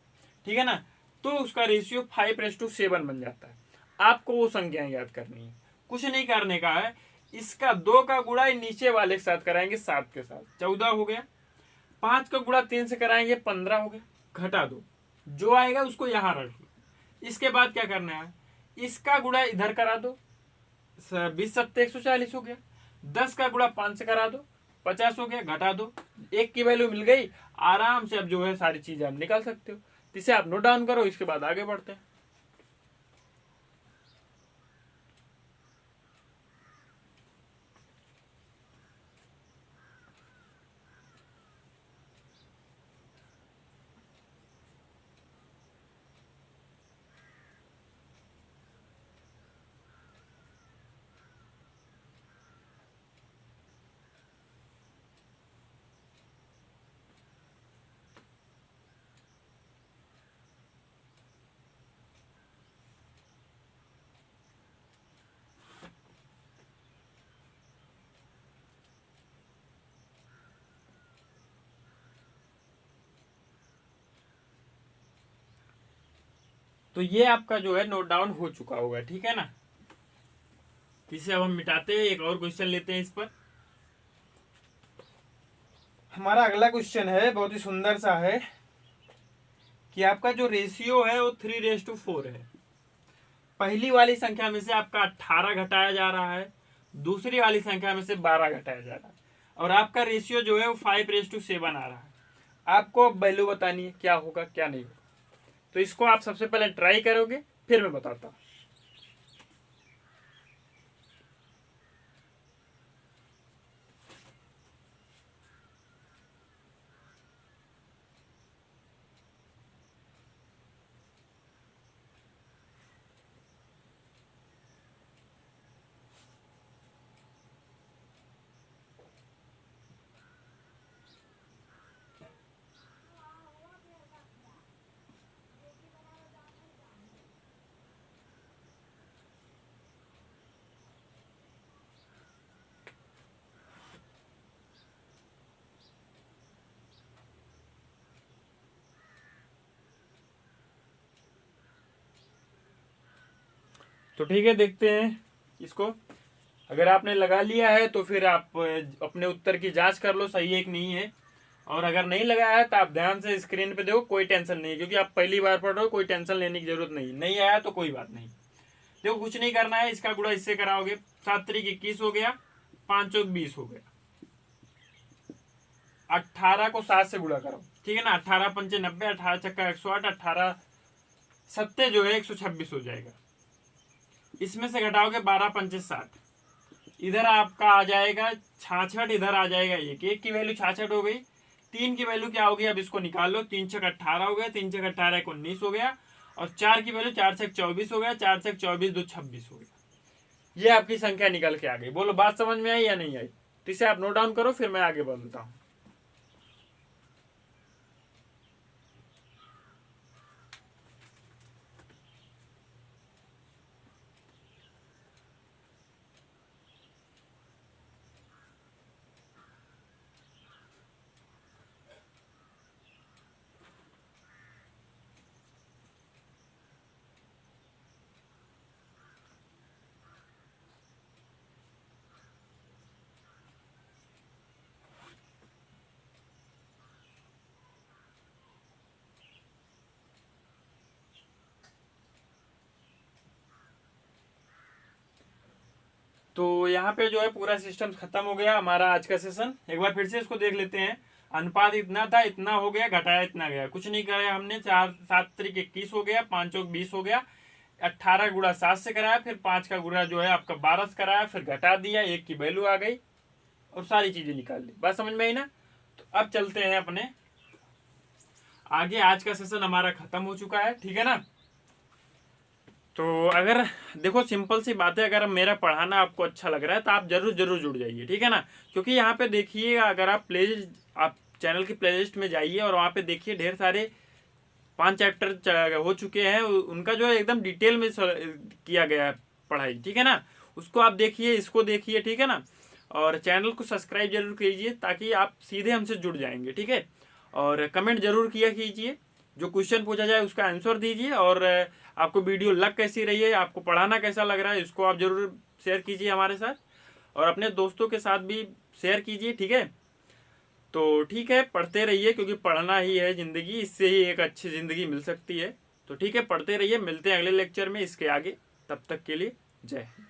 ठीक है ना, तो उसका रेशियो 5:7 बन जाता है। आपको वो संख्याएं याद करनी है, कुछ नहीं करने का है। इसका 2 का गुणा नीचे वाले के साथ कराएंगे, 7 के साथ 14 हो गया। 5 का गुणा 3 से कराएंगे, 15 हो गया। घटा दो, जो आएगा उसको यहां रख लो। इसके बाद क्या करना है, इसका गुणा इधर करा दो, 20 सत्ते 140 हो गया। 10 का गुणा 5 से करा दो, 50 हो गया। घटा दो, एक की वैल्यू मिल गई, आराम से अब जो है सारी चीजें आप निकाल सकते हो। इसे आप नोट डाउन करो, इसके बाद आगे बढ़ते हैं। तो ये आपका जो है नोट डाउन हो चुका होगा, ठीक है ना। इसे अब हम मिटाते हैं, एक और क्वेश्चन लेते हैं इस पर। हमारा अगला क्वेश्चन है, बहुत ही सुंदर सा है कि आपका जो रेशियो है वो 3:4 है। पहली वाली संख्या में से आपका 18 घटाया जा रहा है, दूसरी वाली संख्या में से 12 घटाया जा रहा है, और आपका रेशियो जो है वो 5:7 आ रहा है। आपको वैल्यू बतानी है क्या होगा क्या नहीं होगा। तो इसको आप सबसे पहले ट्राई करोगे, फिर मैं बताता हूँ। तो ठीक है, देखते हैं इसको। अगर आपने लगा लिया है तो फिर आप अपने उत्तर की जांच कर लो सही है कि नहीं है, और अगर नहीं लगाया है तो आप ध्यान से स्क्रीन पे देखो, कोई टेंशन नहीं है, क्योंकि आप पहली बार पढ़ रहे हो, कोई टेंशन लेने की जरूरत नहीं आया तो कोई बात नहीं। देखो कुछ नहीं करना है, इसका गुणा इससे कराओगे, 7×3 = 21 हो गया, 5×4 = 20 हो गया। 18 को 7 से गुणा करो, ठीक है ना। 18×5 = 90, 18×6 = 108, 18×7 जो है 126 हो जाएगा। इसमें से घटाओगे 12×5 = 60, इधर आपका आ जाएगा 66, इधर आ जाएगा एक की वैल्यू 66 हो गई। 3 की वैल्यू क्या होगी, अब इसको निकाल लो। 3×6 = 18 हो गया, 3×6 = 18 = 19 हो गया, और 4 की वैल्यू 4×6 = 24 हो गया, 4×6 = 24 2 26 हो गया। ये आपकी संख्या निकल के आ गई। बोलो बात समझ में आई या नहीं आई। तो इसे आप नोट डाउन करो, फिर मैं आगे बोलता हूँ। तो यहाँ पे जो है पूरा सिस्टम खत्म हो गया हमारा आज का सेशन। एक बार फिर से इसको देख लेते हैं। अनुपात इतना था, इतना हो गया, घटाया इतना गया, कुछ नहीं कराया हमने। 4×7 = 21 हो गया, 5×4 = 20 हो गया, 18 गुणा 7 से कराया, फिर 5 का गुणा जो है आपका 12 से कराया, फिर घटा दिया, 1 की वैल्यू आ गई, और सारी चीजें निकाल ली। बात समझ में आई ना। तो अब चलते हैं अपने आगे। आज का सेशन हमारा खत्म हो चुका है, ठीक है ना। तो अगर देखो सिंपल सी बात है, अगर मेरा पढ़ाना आपको अच्छा लग रहा है तो आप जरूर जरूर जुड़ जाइए, ठीक है ना। क्योंकि यहाँ पे देखिए, अगर आप चैनल की प्लेलिस्ट में जाइए और वहाँ पे देखिए ढेर सारे 5 चैप्टर हो चुके हैं, उनका जो है एकदम डिटेल में किया गया है पढ़ाई, ठीक है ना। उसको आप देखिए, इसको देखिए, ठीक है ना। और चैनल को सब्सक्राइब जरूर कीजिए ताकि आप सीधे हमसे जुड़ जाएंगे, ठीक है। और कमेंट जरूर किया कीजिए, जो क्वेश्चन पूछा जाए उसका आंसर दीजिए। और आपको वीडियो लग कैसी रही है, आपको पढ़ाना कैसा लग रहा है, इसको आप जरूर शेयर कीजिए हमारे साथ, और अपने दोस्तों के साथ भी शेयर कीजिए, ठीक है। तो ठीक है, पढ़ते रहिए, क्योंकि पढ़ना ही है ज़िंदगी, इससे ही एक अच्छी ज़िंदगी मिल सकती है। तो ठीक है, पढ़ते रहिए, मिलते हैं अगले लेक्चर में इसके आगे। तब तक के लिए जय हिंद।